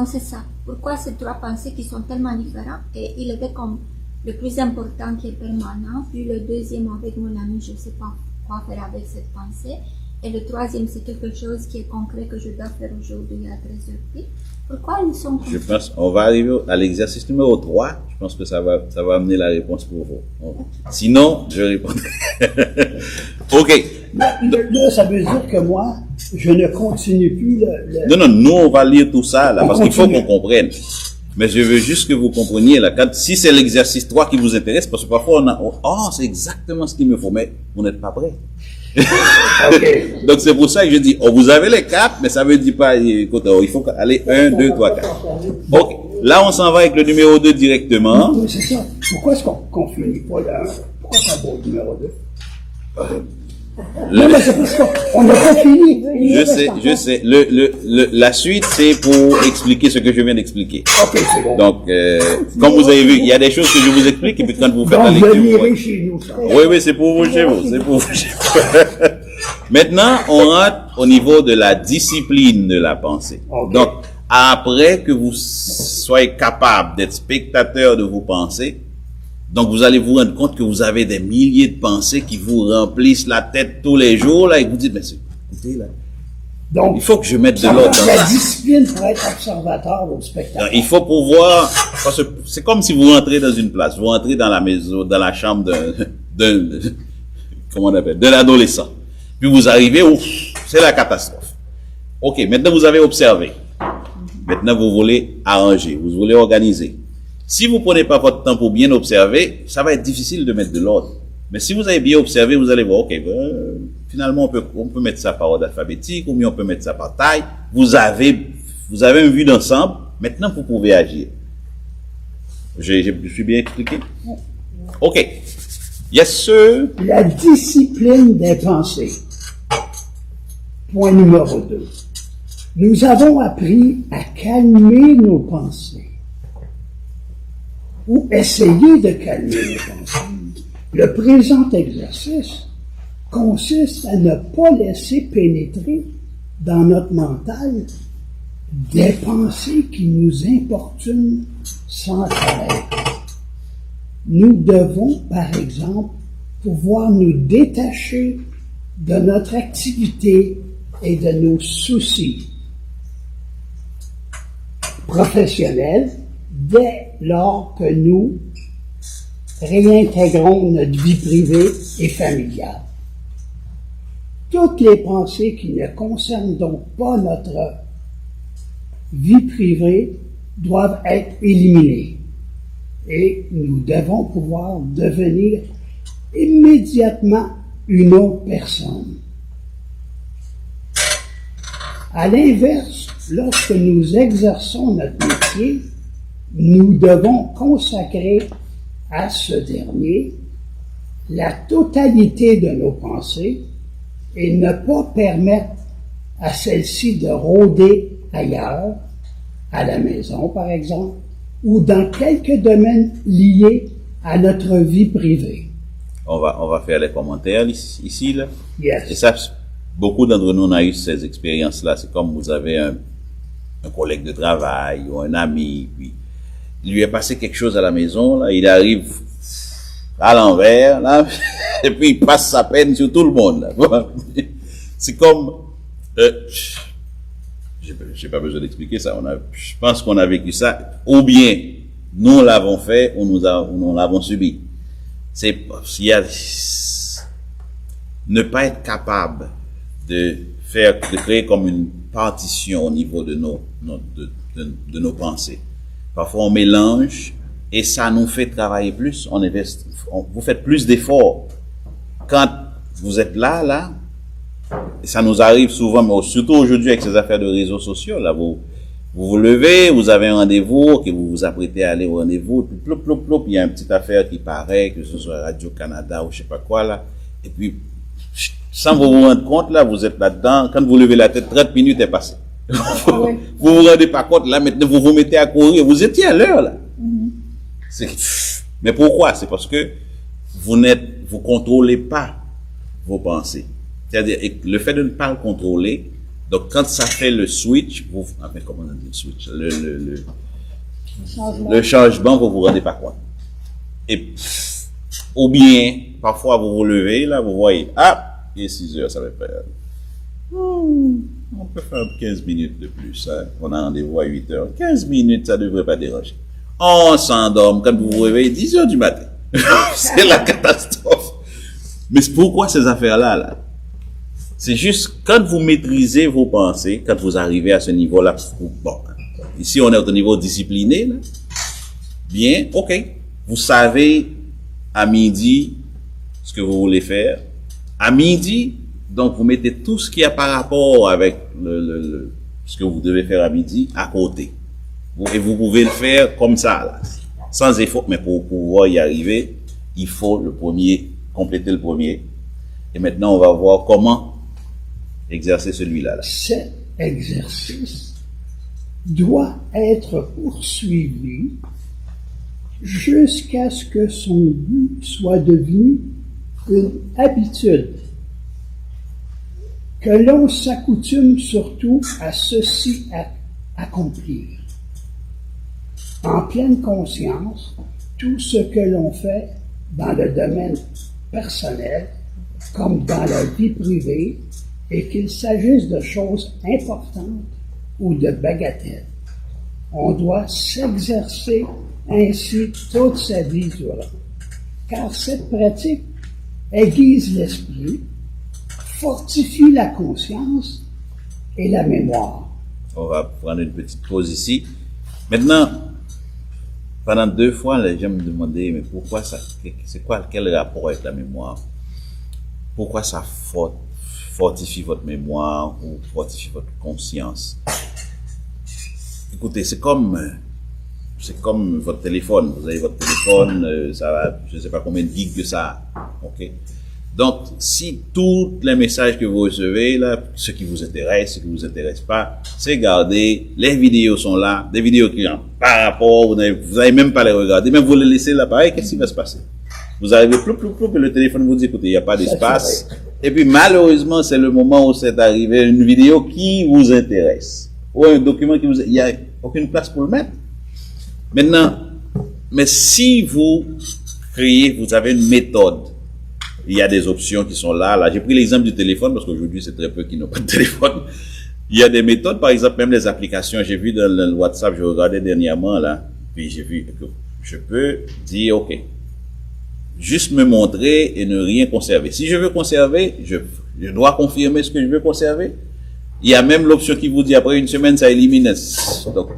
c'est ça. Pourquoi ces 3 pensées qui sont tellement différentes? Et il était comme le plus important qui est permanent, puis le deuxième avec mon ami, je ne sais pas quoi faire avec cette pensée. Et le troisième, c'est quelque chose qui est concret que je dois faire aujourd'hui à 13 heures pile. Pourquoi ils sont concrets? Je pense, on va arriver à l'exercice numéro 3. Je pense que ça va amener la réponse pour vous. Sinon, je répondrai. Ok. Là, ça veut dire que moi, je ne continue plus Non, nous, on va lire tout ça, là, parce qu'il faut qu'on comprenne. Mais je veux juste que vous compreniez, là, si c'est l'exercice 3 qui vous intéresse, parce que parfois c'est exactement ce qu'il me faut, mais vous n'êtes pas prêts. Okay. Donc c'est pour ça que je dis, vous avez les 4, mais ça veut dire pas, écoute, il faut aller 1, 2, 3, 4. Ok. Là, on s'en va avec le numéro 2 directement. Oui, c'est ça. Pourquoi est-ce qu'on finit pas là? Pourquoi pas bon numéro 2? Non, mais c'est parce qu'on n'a pas fini. Je sais. La suite, c'est pour expliquer ce que je viens d'expliquer. Ok, c'est bon. Donc, comme vous avez vu, il y a des choses que je vous explique, et puis quand vous faites la lecture. Donc, vous lirez chez nous, ça. Oui, c'est pour vous chez vous. C'est pour vous chez vous. Maintenant, on rentre au niveau de la discipline de la pensée. Okay. Donc, après que vous soyez capable d'être spectateur de vos pensées, donc vous allez vous rendre compte que vous avez des milliers de pensées qui vous remplissent la tête tous les jours, là, et vous dites, mais écoutez, là, donc, il faut que je mette de l'ordre. La discipline pour être observateur au spectacle. Il faut pouvoir, parce que c'est comme si vous rentrez dans une place, vous rentrez dans la maison, dans la chambre comment on appelle, de l'adolescent. Puis vous arrivez, c'est la catastrophe. Ok, maintenant vous avez observé. Maintenant vous voulez arranger, vous voulez organiser. Si vous prenez pas votre temps pour bien observer, ça va être difficile de mettre de l'ordre. Mais si vous avez bien observé, vous allez voir, ok, finalement on peut mettre ça par ordre alphabétique, ou bien on peut mettre ça par taille. Vous avez une vue d'ensemble. Maintenant vous pouvez agir. Je suis bien expliqué? Ok. Yes, sir. La discipline des pensées. Point numéro 2. Nous avons appris à calmer nos pensées. Ou essayer de calmer nos pensées. Le présent exercice consiste à ne pas laisser pénétrer dans notre mental des pensées qui nous importunent sans arrêt. Nous devons, par exemple, pouvoir nous détacher de notre activité et de nos soucis professionnels, dès lors que nous réintégrons notre vie privée et familiale. Toutes les pensées qui ne concernent donc pas notre vie privée doivent être éliminées et nous devons pouvoir devenir immédiatement une autre personne. À l'inverse, lorsque nous exerçons notre métier, nous devons consacrer à ce dernier la totalité de nos pensées et ne pas permettre à celle-ci de rôder ailleurs, à la maison par exemple, ou dans quelques domaines liés à notre vie privée. On va faire les commentaires ici, là. Yes. Et ça, beaucoup d'entre nous ont eu ces expériences-là. C'est comme vous avez un collègue de travail ou un ami, puis il lui est passé quelque chose à la maison, là, il arrive à l'envers, là, et puis il passe sa peine sur tout le monde, là. C'est comme, j'ai pas besoin d'expliquer ça, je pense qu'on a vécu ça, ou bien nous l'avons fait, ou nous l'avons subi. Ne pas être capable de créer comme une partition au niveau de nos pensées. Parfois on mélange et ça nous fait travailler plus, vous faites plus d'efforts. Quand vous êtes là, et ça nous arrive souvent, mais surtout aujourd'hui avec ces affaires de réseaux sociaux, là, vous vous levez, vous avez un rendez-vous, que vous vous apprêtez à aller au rendez-vous, puis plop, il y a une petite affaire qui paraît, que ce soit Radio-Canada ou je sais pas quoi, là, et puis, sans vous rendre compte, là, vous êtes là-dedans, quand vous levez la tête, 30 minutes est passé. Vous vous rendez pas compte, là, maintenant, vous vous mettez à courir, vous étiez à l'heure, là. Mais pourquoi? C'est parce que vous contrôlez pas vos pensées. C'est-à-dire, le fait de ne pas le contrôler, donc quand ça fait le switch, comment on dit le switch? Le changement, vous vous rendez pas compte. Et, ou bien, parfois vous vous levez, là, vous voyez, il est 6 heures, ça va faire. On peut faire 15 minutes de plus, hein. On a rendez-vous à 8 heures. 15 minutes, ça devrait pas déranger. On s'endorme quand vous vous réveillez 10 heures du matin. C'est la catastrophe. Mais pourquoi ces affaires-là, là? C'est juste, quand vous maîtrisez vos pensées, quand vous arrivez à ce niveau-là, bon, ici on est au niveau discipliné, là. Bien, ok. Vous savez, à midi, ce que vous voulez faire. À midi, donc vous mettez tout ce qui a par rapport avec ce que vous devez faire à midi à côté. Et vous pouvez le faire comme ça, là, sans effort, mais pour pouvoir y arriver, il faut compléter le premier. Et maintenant, on va voir comment exercer celui-là. Cet exercice doit être poursuivi jusqu'à ce que son but soit devenu une habitude, que l'on s'accoutume surtout à ceci accomplir. En pleine conscience, tout ce que l'on fait dans le domaine personnel comme dans la vie privée, et qu'il s'agisse de choses importantes ou de bagatelles. On doit s'exercer ainsi toute sa vie durant. Car cette pratique aiguise l'esprit, fortifie la conscience et la mémoire. On va prendre une petite pause ici. Maintenant, pendant 2 fois, les gens me demandaient, mais pourquoi quel rapport avec la mémoire? Pourquoi ça fortifie votre mémoire ou fortifie votre conscience? Écoutez, c'est comme votre téléphone. Vous avez votre téléphone, ça va, je ne sais pas combien de gigs que ça a. Ok? Donc, si tous les messages que vous recevez, là, ce qui vous intéresse, ce qui vous intéresse pas, c'est gardé. Les vidéos sont là, des vidéos qui ont par rapport, vous n'avez même pas les regarder, même vous les laissez là, pareil, qu'est-ce qui va se passer? Vous arrivez et le téléphone vous dit, écoutez, il n'y a pas d'espace. Et puis, malheureusement, c'est le moment où c'est arrivé une vidéo qui vous intéresse. Ou un document il n'y a aucune place pour le mettre. Maintenant, mais si vous avez une méthode, il y a des options qui sont là. J'ai pris l'exemple du téléphone parce qu'aujourd'hui, c'est très peu qui n'ont pas de téléphone. Il y a des méthodes, par exemple, même les applications. J'ai vu dans le WhatsApp, je regardais dernièrement, là, Puis j'ai vu que je peux dire, OK, juste me montrer et ne rien conserver. Si je veux conserver, je dois confirmer ce que je veux conserver. Il y a même l'option qui vous dit après une semaine, ça élimine. Donc,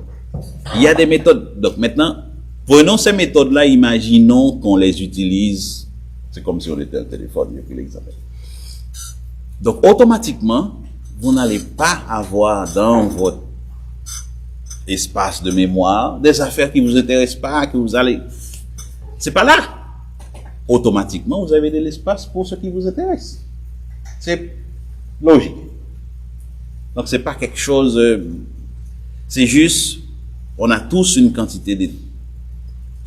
il y a des méthodes. Donc maintenant, prenons ces méthodes-là, imaginons qu'on les utilise. C'est comme si on était un téléphone, j'ai pris l'exemple. Donc, automatiquement, vous n'allez pas avoir dans votre espace de mémoire des affaires qui vous intéressent pas, que vous allez... C'est pas là. Automatiquement, vous avez de l'espace pour ce qui vous intéresse. C'est logique. Donc, c'est pas quelque chose... c'est juste, on a tous une quantité de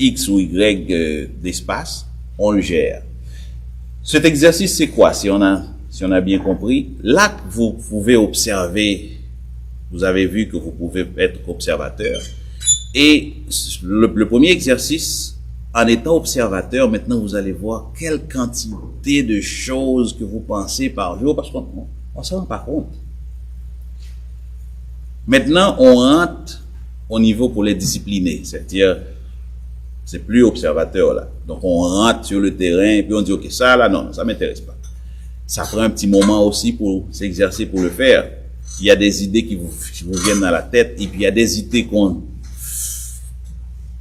X ou Y d'espace, on le gère. Cet exercice, c'est quoi? Si on a bien compris, là, vous pouvez observer, vous avez vu que vous pouvez être observateur. Et le premier exercice, en étant observateur, maintenant, vous allez voir quelle quantité de choses que vous pensez par jour, parce qu'on ne se rend pas compte. Maintenant, on rentre au niveau pour les discipliner, c'est-à-dire, c'est plus observateur là. Donc, on rentre sur le terrain, puis on dit, OK, ça là, non, ça m'intéresse pas. Ça prend un petit moment aussi pour s'exercer pour le faire. Il y a des idées qui vous viennent à la tête, et puis il y a des idées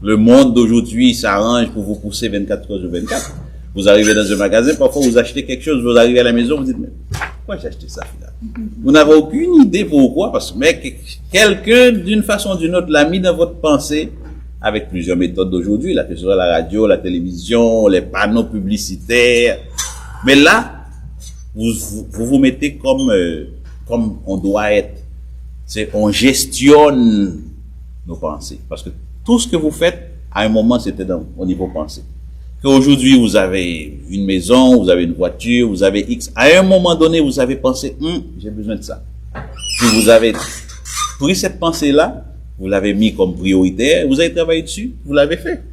le monde d'aujourd'hui s'arrange pour vous pousser 24 heures sur 24. Vous arrivez dans un magasin, parfois vous achetez quelque chose, vous arrivez à la maison, vous dites, mais pourquoi j'ai acheté ça finalement? Vous n'avez aucune idée pourquoi, parce que quelqu'un, d'une façon ou d'une autre, l'a mis dans votre pensée, avec plusieurs méthodes d'aujourd'hui, là, que ce soit la radio, la télévision, les panneaux publicitaires. Mais là, vous mettez comme on doit être. On gestionne nos pensées. Parce que tout ce que vous faites, à un moment, c'était au niveau pensée. Qu'aujourd'hui, vous avez une maison, vous avez une voiture, vous avez X. À un moment donné, vous avez pensé, j'ai besoin de ça. Puis vous avez pris cette pensée-là, vous l'avez mis comme prioritaire, vous avez travaillé dessus, vous l'avez fait.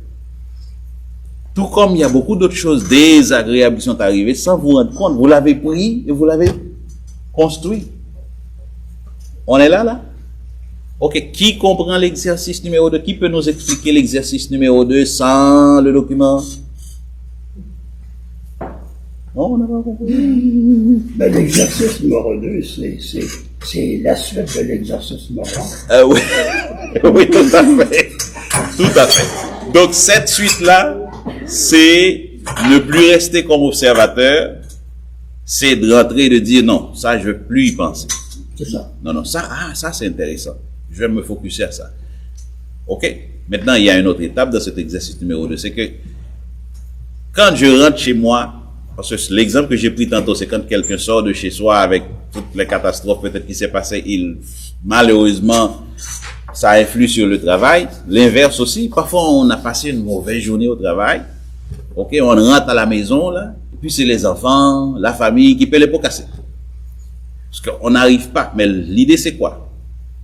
Tout comme il y a beaucoup d'autres choses désagréables qui sont arrivées sans vous rendre compte, vous l'avez pris et vous l'avez construit. On est là? Ok, qui comprend l'exercice numéro 2? Qui peut nous expliquer l'exercice numéro 2 sans le document? Non, on n'a pas compris. Ben, l'exercice numéro 2, c'est la suite de l'exercice numéro 1. Oui. Oui, tout à fait. Tout à fait. Donc, cette suite-là, c'est ne plus rester comme observateur, c'est de rentrer et de dire non, ça, je veux plus y penser. C'est ça. Non, ça c'est intéressant. Je vais me focuser à ça. OK. Maintenant, il y a une autre étape dans cet exercice numéro 2. C'est que quand je rentre chez moi, parce que l'exemple que j'ai pris tantôt, c'est quand quelqu'un sort de chez soi avec toutes les catastrophes peut-être qui s'est passé, malheureusement, ça influe sur le travail. L'inverse aussi. Parfois, on a passé une mauvaise journée au travail. OK. On rentre à la maison, là. Et puis, c'est les enfants, la famille qui paient les pots cassés. Parce qu'on n'arrive pas. Mais l'idée, c'est quoi?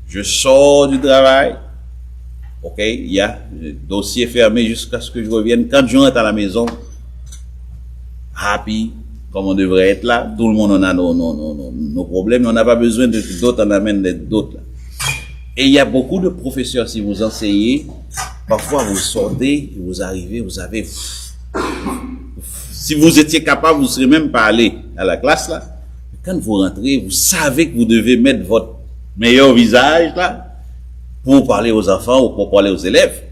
Je sors du travail. OK, il y a le dossier fermé jusqu'à ce que je revienne. Quand je rentre à la maison, happy, comme on devrait être là, tout le monde en a nos problèmes, on n'a pas besoin de d'autres en amènent d'autres là. Et il y a beaucoup de professeurs, si vous enseignez, parfois vous sortez, vous arrivez, vous avez, si vous étiez capable, vous ne serez même pas allé à la classe là. Quand vous rentrez, vous savez que vous devez mettre votre meilleur visage là pour parler aux enfants ou pour parler aux élèves.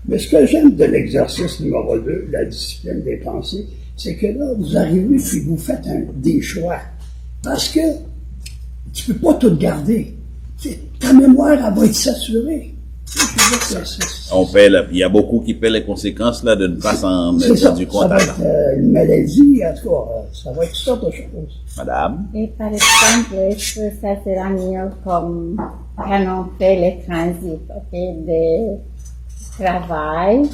Mais ce que j'aime de l'exercice numéro 2, la discipline des pensées, c'est que là, vous arrivez puis vous faites des choix. Parce que tu peux pas tout garder. Ta mémoire, elle va être saturée. Il y a beaucoup qui paient les conséquences là de ne pas s'en mettre du compte. Ça va être une maladie, en tout cas, ça va être toutes sortes de choses. Madame? Et par exemple, est-ce que ça sera mieux comme quand on fait les transits, ok, de travail,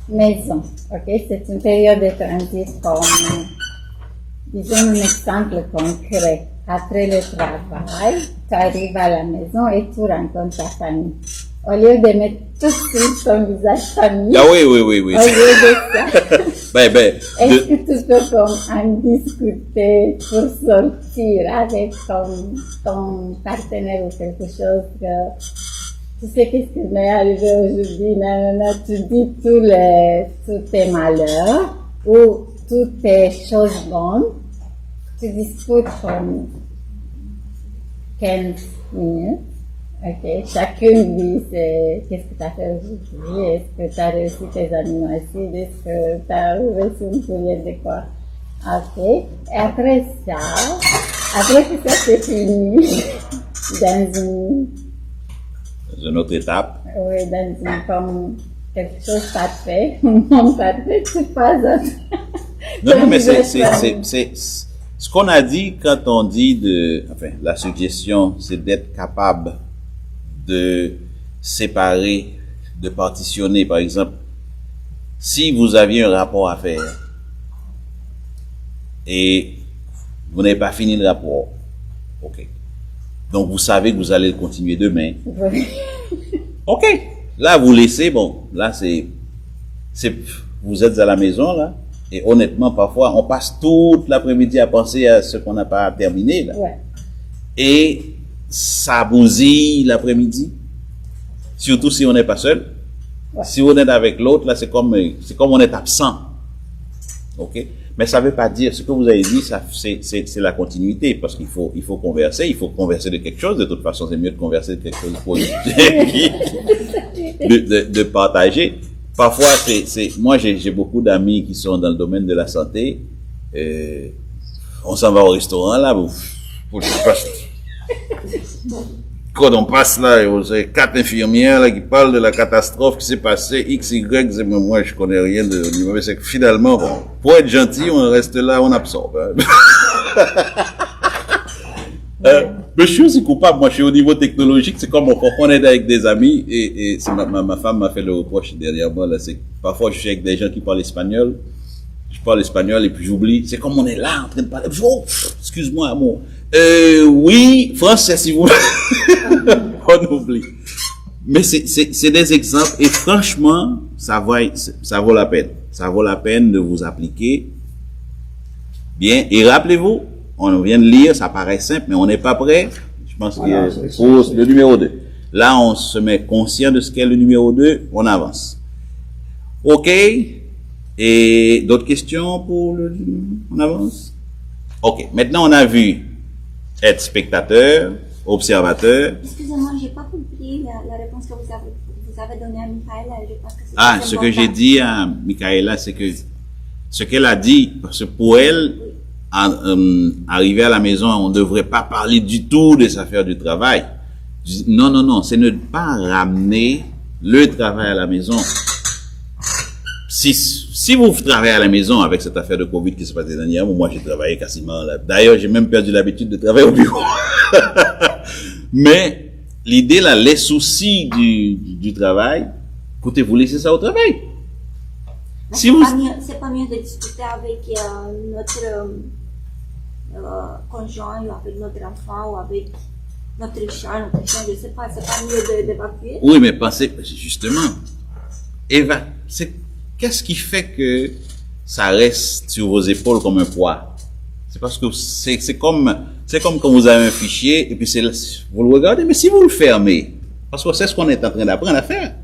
maison, ok? C'est une période de transit comme, disons un exemple concret. Après le travail, tu arrives à la maison et tu rencontres ta famille. Au lieu de mettre tout de suite ton visage famille. Ah oui. Au lieu de ça. Est-ce que tu peux comme en discuter pour sortir avec ton partenaire ou quelque chose que tu sais qu'est-ce qui m'est arrivé aujourd'hui, nanana, tu dis tous tes malheurs ou toutes tes choses bonnes, tu discutes comme 15 minutes. Ok, chacune dit qu'est-ce que tu as fait aujourd'hui, est-ce que tu as réussi tes amino acides, est-ce que tu as reçu une cuillère de quoi. Ok, et après que ça c'est fini, dans une autre étape. oui, dans une comme quelque chose parfait, non parfait, tu passes à Non, mais c'est ce qu'on a dit quand on dit la suggestion, c'est d'être capable de séparer, de partitionner. Par exemple, si vous aviez un rapport à faire et vous n'avez pas fini le rapport, ok. Donc vous savez que vous allez le continuer demain. Ok. Là, vous laissez, bon, là vous êtes à la maison, là, et honnêtement, parfois, on passe toute l'après-midi à penser à ce qu'on n'a pas terminé, là. Ouais. Et ça bousille l'après-midi. Surtout si on n'est pas seul. Ouais. Si on est avec l'autre, là, c'est comme on est absent. Ok? Mais ça veut pas dire, ce que vous avez dit, c'est la continuité, parce qu'il faut converser de quelque chose. De toute façon, c'est mieux de converser de quelque chose de positif, de partager. Parfois, moi, j'ai beaucoup d'amis qui sont dans le domaine de la santé. On s'en va au restaurant, là, quand on passe là, il y a 4 infirmières là, qui parlent de la catastrophe qui s'est passée, X, Y, Z, moi je connais rien de niveau, mais c'est que finalement, bon, pour être gentil, on reste là, on absorbe. Mais je suis aussi coupable, moi je suis au niveau technologique, c'est comme on est avec des amis, et ma femme m'a fait le reproche dernièrement, là, c'est parfois je suis avec des gens qui parlent espagnol, je parle espagnol et puis j'oublie, c'est comme on est là en train de parler, oh, excuse-moi amour, oui, français si vous voulez, on oublie. Mais c'est des exemples et franchement, ça vaut la peine. Ça vaut la peine de vous appliquer bien. Et rappelez-vous, on vient de lire, ça paraît simple, mais on n'est pas prêt. Je pense Voilà, que pour le numéro 2. Là, on se met conscient de ce qu'est le numéro 2, on avance. OK? Et d'autres questions on avance? OK. Maintenant, on a vu être spectateur, observateur. Excusez-moi, j'ai pas compris la réponse que vous avez donnée à Michaela. Je pense que c'est Ah, ce que j'ai dit à Michaela, c'est que ce qu'elle a dit, parce que pour elle, arriver à la maison, on ne devrait pas parler du tout des affaires du travail. Non, c'est ne pas ramener le travail à la maison. Si vous travaillez à la maison avec cette affaire de Covid qui se passe les derniers mois, moi j'ai travaillé quasiment là. D'ailleurs, j'ai même perdu l'habitude de travailler au bureau. Mais l'idée là, les soucis du travail, écoutez, vous laissez ça au travail. C'est pas mieux de discuter avec notre conjoint ou avec notre enfant ou avec notre chien, je sais pas, c'est pas mieux d'évacuer. Oui, mais pensez, justement, qu'est-ce qui fait que ça reste sur vos épaules comme un poids? C'est parce que c'est comme quand vous avez un fichier et puis vous le regardez, mais si vous le fermez, parce que c'est ce qu'on est en train d'apprendre à faire.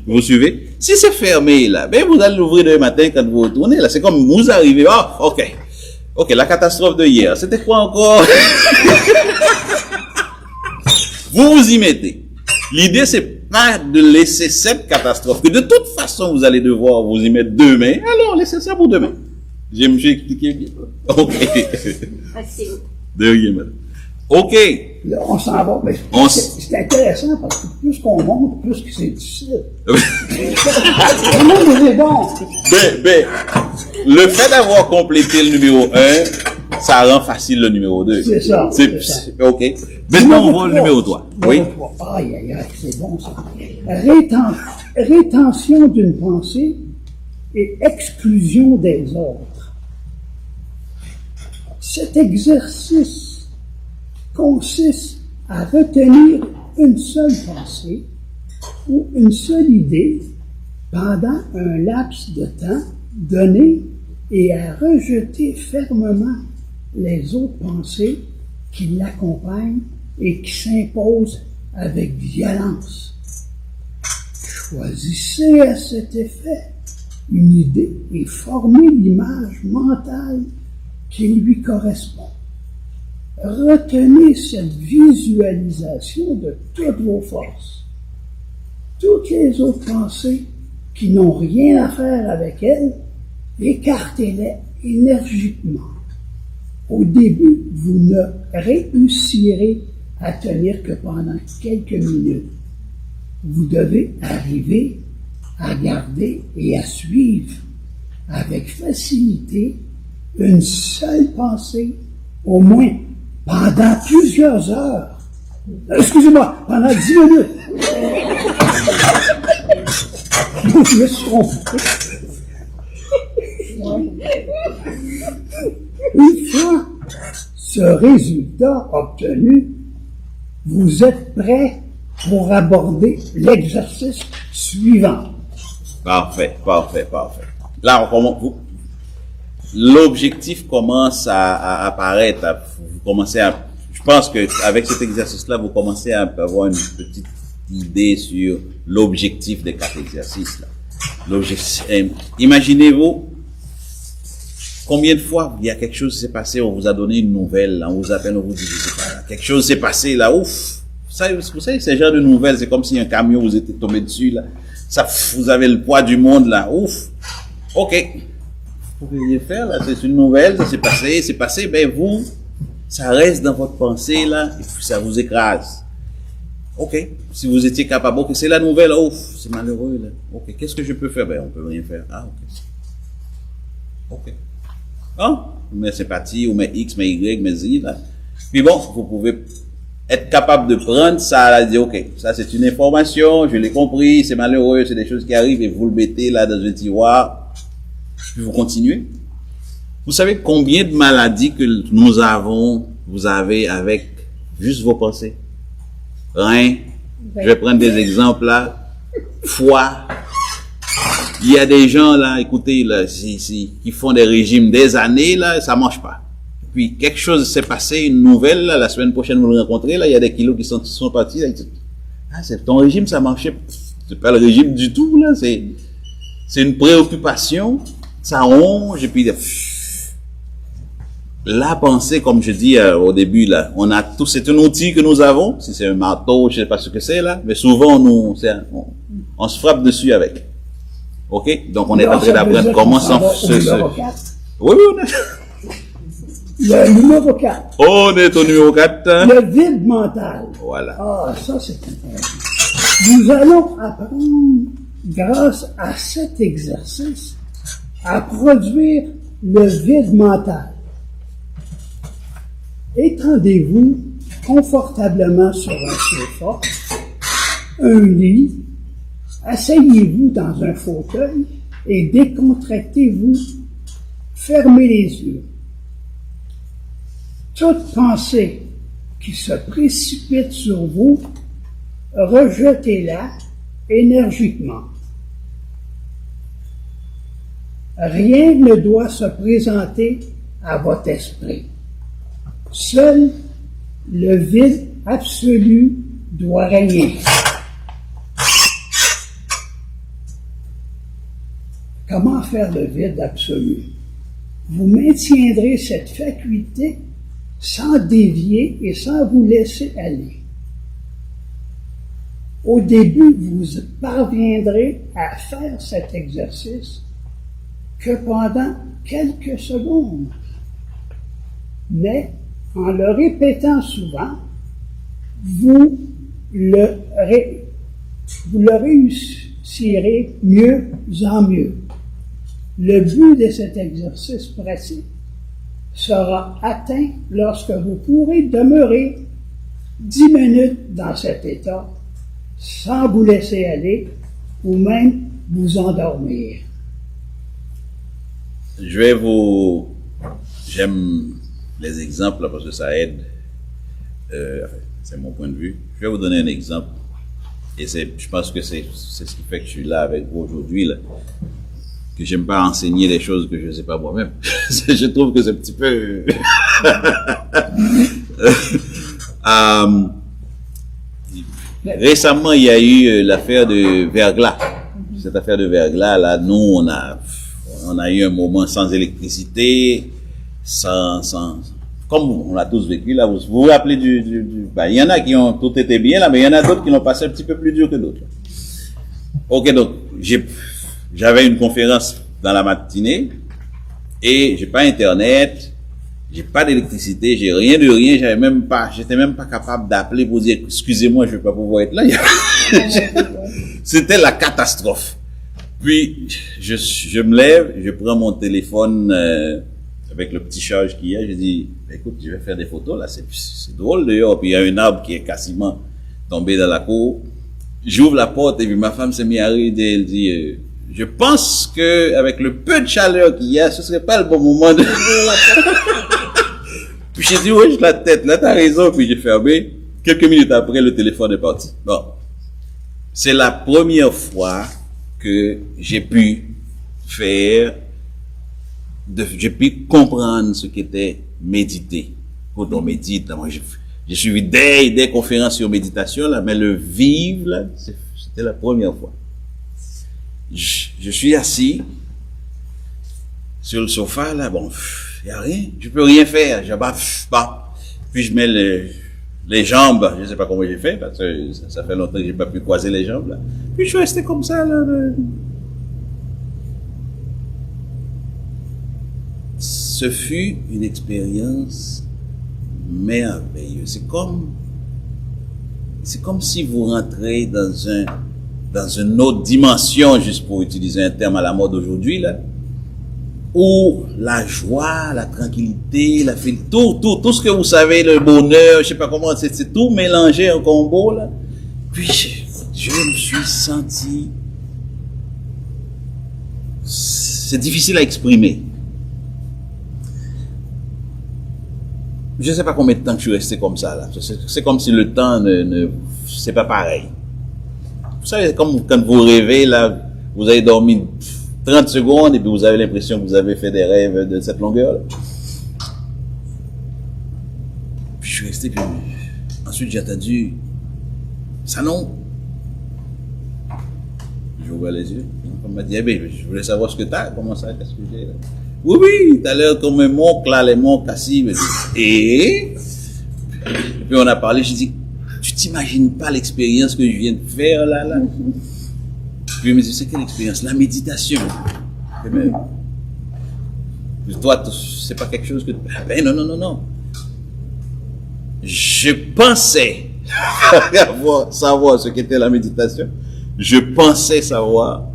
Vous suivez? Si c'est fermé là, ben vous allez l'ouvrir demain matin quand vous retournez là. C'est comme vous arrivez, ok, la catastrophe de hier, c'était quoi encore? Vous y mettez. L'idée c'est pas de laisser cette catastrophe, que de toute façon vous allez devoir vous y mettre demain, alors laissez ça pour demain. Je me suis expliqué bien. Ok. Merci beaucoup. De rien, madame. Ok. Là, on s'en va. Mais c'est intéressant parce que plus qu'on monte, plus que c'est difficile. Comment vous est bon? Le fait d'avoir complété le numéro 1, ça rend facile le numéro 2. C'est ça. Ok. Maintenant, on voit le numéro 3. Oui. Aïe, c'est bon ça. Rétention d'une pensée et exclusion des autres. Cet exercice consiste à retenir une seule pensée ou une seule idée pendant un laps de temps donné et à rejeter fermement les autres pensées qui l'accompagnent et qui s'imposent avec violence. Choisissez à cet effet une idée et formez l'image mentale qui lui correspond. Retenez cette visualisation de toutes vos forces. Toutes les autres pensées qui n'ont rien à faire avec elles, écartez-les énergiquement. Au début, vous ne réussirez à tenir que pendant quelques minutes. Vous devez arriver à garder et à suivre avec facilité une seule pensée, au moins pendant plusieurs heures. Excusez-moi, pendant 10 minutes. Je me suis trompé. Une fois ce résultat obtenu, vous êtes prêt pour aborder l'exercice suivant. Parfait. Là, l'objectif commence à apparaître. Je pense que avec cet exercice-là, vous commencez à avoir une petite idée sur l'objectif des 4 exercices là. Imaginez-vous combien de fois il y a quelque chose qui s'est passé, on vous a donné une nouvelle, là, on vous appelle, on vous dit, je sais pas, quelque chose s'est passé là, ouf. Vous savez, ce genre de nouvelles, c'est comme si un camion vous était tombé dessus là. Ça, vous avez le poids du monde là, ouf. Ok. Vous pouvez rien faire là, c'est une nouvelle, ça c'est passé, ben vous, ça reste dans votre pensée là, et puis ça vous écrase. Ok, si vous étiez capable, ok, c'est la nouvelle, ouf, c'est malheureux là. Ok, qu'est-ce que je peux faire? Ben on peut rien faire. Ah ok. Hein? Vous mettez sympathie, ou mettez X, mettez Y, mettez Z là. Puis bon, vous pouvez être capable de prendre ça là, dire ok, ça c'est une information, je l'ai compris, c'est malheureux, c'est des choses qui arrivent, et vous le mettez là dans un tiroir, puis vous continuez. Vous savez combien de maladies que vous avez avec juste vos pensées? Rein, je vais prendre des exemples là, foie. Il y a des gens là, écoutez là, qui font des régimes des années là, ça marche pas. Puis quelque chose s'est passé, une nouvelle là, la semaine prochaine vous le rencontrez là, il y a des kilos qui sont partis là, c'est ton régime, ça marchait. C'est pas le régime du tout là, c'est une préoccupation, ça ronge et puis la pensée, comme je dis au début là, c'est un outil que nous avons. Si c'est un marteau, je sais pas ce que c'est là, mais souvent on se frappe dessus avec. Ok, donc on est en train d'apprendre comment Oui, on est. Le numéro 4. On est au numéro 4. Le vide mental. Voilà. Ah, ça c'est intéressant. Nous allons apprendre, grâce à cet exercice, à produire le vide mental. Étendez-vous confortablement sur un sofa, un lit, asseyez-vous dans un fauteuil et décontractez-vous. Fermez les yeux. Toute pensée qui se précipite sur vous, rejetez-la énergiquement. Rien ne doit se présenter à votre esprit. Seul le vide absolu doit régner. Comment faire le vide absolu? Vous maintiendrez cette faculté sans dévier et sans vous laisser aller. Au début, vous parviendrez à faire cet exercice que pendant quelques secondes. Mais en le répétant souvent, vous le réussirez mieux en mieux. Le but de cet exercice pratique sera atteint lorsque vous pourrez demeurer 10 minutes dans cet état sans vous laisser aller ou même vous endormir. J'aime les exemples parce que ça aide. C'est mon point de vue. Je vais vous donner un exemple. Et je pense que c'est ce qui fait que je suis là avec vous aujourd'hui, là. Que j'aime pas enseigner des choses que je ne sais pas moi-même. Je trouve que c'est un petit peu... Récemment, il y a eu l'affaire de Verglas. Cette affaire de Verglas, là, nous, on a eu un moment sans électricité, comme on l'a tous vécu, là, vous vous rappelez il y en a qui ont tout été bien, là, mais il y en a d'autres qui l'ont passé un petit peu plus dur que d'autres. Ok, donc, j'avais une conférence dans la matinée, et j'ai pas internet, j'ai pas d'électricité, j'ai rien de rien, j'étais même pas capable d'appeler pour dire, excusez-moi, je vais pas pouvoir être là. C'était la catastrophe. Puis, je me lève, je prends mon téléphone, avec le petit charge qu'il y a, je dis, écoute, je vais faire des photos, là, c'est drôle dehors, puis il y a un arbre qui est quasiment tombé dans la cour. J'ouvre la porte, et puis ma femme s'est mise à rire, elle dit, je pense que, avec le peu de chaleur qu'il y a, ce serait pas le bon moment de... Puis j'ai dit, ouais, j'ai la tête, là, t'as raison, puis j'ai fermé. Quelques minutes après, le téléphone est parti. Bon. C'est la première fois que j'ai pu j'ai pu comprendre ce qu'était méditer. Quand on médite, là, moi, j'ai suivi des conférences sur méditation, là, mais le vivre, là, c'était la première fois. Je suis assis sur le sofa, là, bon, il n'y a rien, je peux rien faire, puis je mets les jambes, je ne sais pas comment j'ai fait, parce que ça fait longtemps que j'ai pas pu croiser les jambes, là. Puis je suis resté comme ça, là. Ce fut une expérience merveilleuse. C'est comme si vous rentrez dans une autre dimension, juste pour utiliser un terme à la mode aujourd'hui, là, où la joie, la tranquillité, tout ce que vous savez, le bonheur, je sais pas comment, c'est tout mélangé en combo, là. Puis, je me suis senti, c'est difficile à exprimer. Je sais pas combien de temps que je suis resté comme ça, là. C'est comme si le temps c'est pas pareil. Vous savez, comme quand vous rêvez, là, vous avez dormi 30 secondes et puis vous avez l'impression que vous avez fait des rêves de cette longueur, là. Puis je suis resté, puis ensuite j'ai entendu, ça non. J'ouvre les yeux. On m'a dit, eh bien, je voulais savoir ce que t'as, comment ça, qu'est-ce que j'ai, là. Oui, t'as l'air comme un monk, là, les monks assis. Et puis on a parlé, j'ai dit, tu t'imagines pas l'expérience que je viens de faire, là. Puis il me dit, c'est quelle expérience? La méditation. Toi, c'est pas quelque chose que... Ben non. Je pensais savoir ce qu'était la méditation. Je pensais savoir.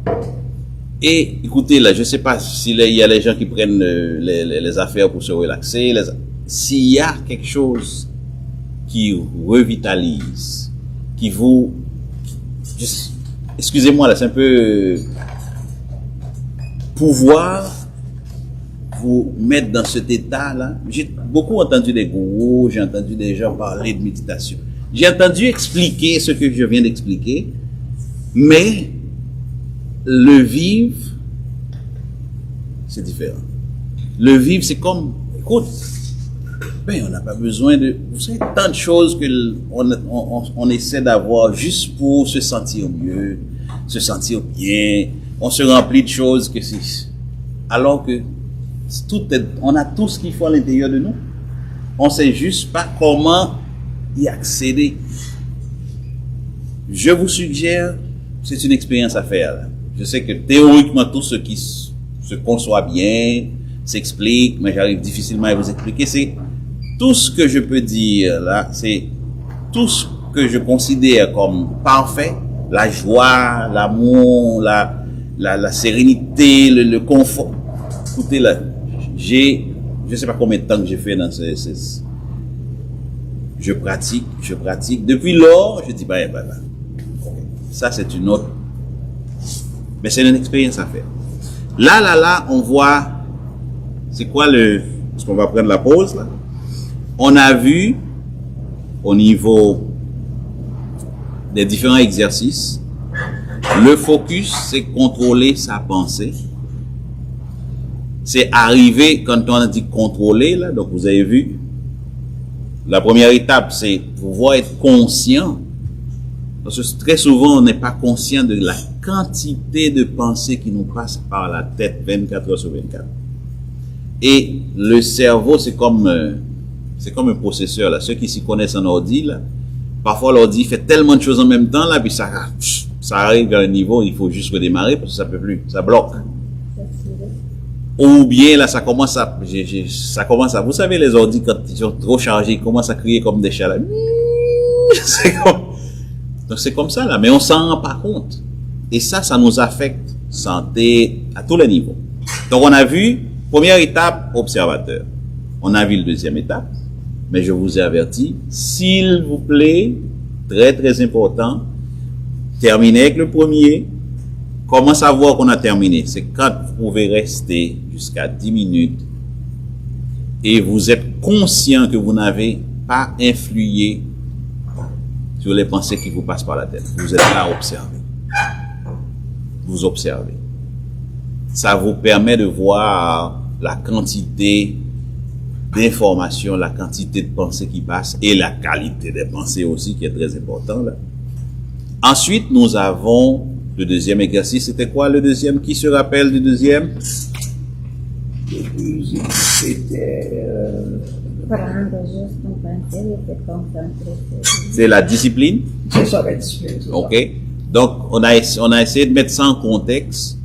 Et écoutez, là, je sais pas s'il y a les gens qui prennent les affaires pour se relaxer. S'il y a quelque chose qui revitalise, qui vous... Excusez-moi, là, c'est un peu... pouvoir vous mettre dans cet état-là. J'ai beaucoup entendu des gourous, j'ai entendu des gens parler de méditation. J'ai entendu expliquer ce que je viens d'expliquer, mais le vivre, c'est différent. Le vivre, c'est comme, écoute, ben, on n'a pas besoin de, vous savez, tant de choses que on essaie d'avoir juste pour se sentir mieux, se sentir bien. On se remplit de choses que c'est, alors que on a tout ce qu'il faut à l'intérieur de nous. On sait juste pas comment y accéder. Je vous suggère, c'est une expérience à faire, là. Je sais que théoriquement, tout ce qui se conçoit bien, s'explique, mais j'arrive difficilement à vous expliquer. C'est tout ce que je peux dire là, c'est tout ce que je considère comme parfait, la joie, l'amour, la sérénité, le confort. Écoutez là, je sais pas combien de temps que j'ai fait dans je pratique. Depuis lors, je dis, ça c'est une autre. Mais c'est une expérience à faire. Là, on voit, c'est quoi parce qu'on va prendre la pause, là. On a vu, au niveau des différents exercices, le focus, c'est contrôler sa pensée. C'est arriver, quand on a dit contrôler, là, donc vous avez vu, la première étape, c'est pouvoir être conscient. Parce que très souvent, on n'est pas conscient de la quantité de pensées qui nous passent par la tête 24 heures sur 24. Et le cerveau, c'est comme un processeur, là. Ceux qui s'y connaissent en ordi, là, parfois l'ordi fait tellement de choses en même temps, là, puis ça arrive à un niveau, il faut juste redémarrer parce que ça peut plus, ça bloque. Ou bien, là, ça commence à, vous savez, les ordi, quand ils sont trop chargés, ils commencent à crier comme des chats, là. Donc, c'est comme ça, là, mais on s'en rend pas compte. Et ça nous affecte santé à tous les niveaux. Donc, on a vu, première étape, observateur. On a vu la deuxième étape, mais je vous ai averti, s'il vous plaît, très très important, terminez avec le premier. Comment savoir qu'on a terminé? C'est quand vous pouvez rester jusqu'à 10 minutes et vous êtes conscient que vous n'avez pas influé sur les pensées qui vous passent par la tête. Vous êtes là à observer. Vous observez. Ça vous permet de voir la quantité d'informations, la quantité de pensées qui passent et la qualité des pensées aussi qui est très important là. Ensuite, nous avons le deuxième exercice. C'était quoi le deuxième? Qui se rappelle du deuxième? Le deuxième, c'était... Prendre juste une pensée et se concentrer sur. C'est la discipline. C'est ça, la discipline. c'est ça. OK. Donc, on a essayé de mettre ça en contexte.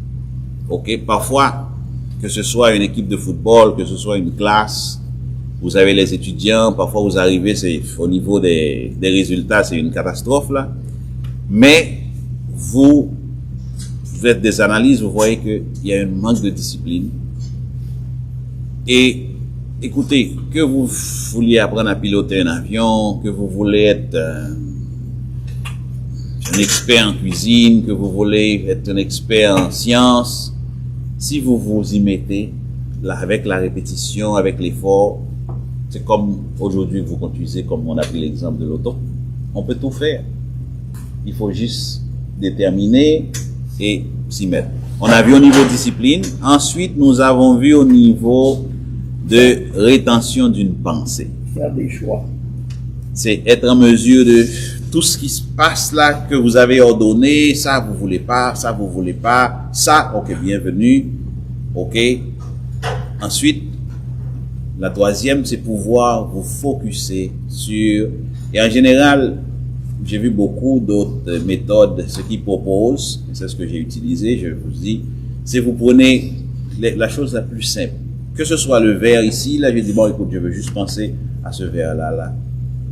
OK. Parfois, que ce soit une équipe de football, que ce soit une classe, vous avez les étudiants, parfois vous arrivez, c'est au niveau des résultats, c'est une catastrophe, là. Mais, vous faites des analyses, vous voyez qu'il y a un manque de discipline. Et, écoutez, que vous vouliez apprendre à piloter un avion, que vous voulez être un expert en cuisine, que vous voulez être un expert en sciences, si vous vous y mettez, là, avec la répétition, avec l'effort, c'est comme aujourd'hui vous conduisez, comme on a pris l'exemple de l'auto, on peut tout faire. Il faut juste déterminer et s'y mettre. On a vu au niveau discipline. Ensuite, nous avons vu au niveau de rétention d'une pensée. Faire des choix. C'est être en mesure de tout ce qui se passe là, que vous avez ordonné, ça vous voulez pas, ça vous voulez pas, ça, ok, bienvenue, ok. Ensuite, la troisième, c'est pouvoir vous focuser sur, et en général, j'ai vu beaucoup d'autres méthodes, ce qu'ils proposent, et c'est ce que j'ai utilisé, je vous dis, c'est vous prenez la chose la plus simple. Que ce soit le verre ici, là, je dis, bon, écoute, je veux juste penser à ce verre-là, là,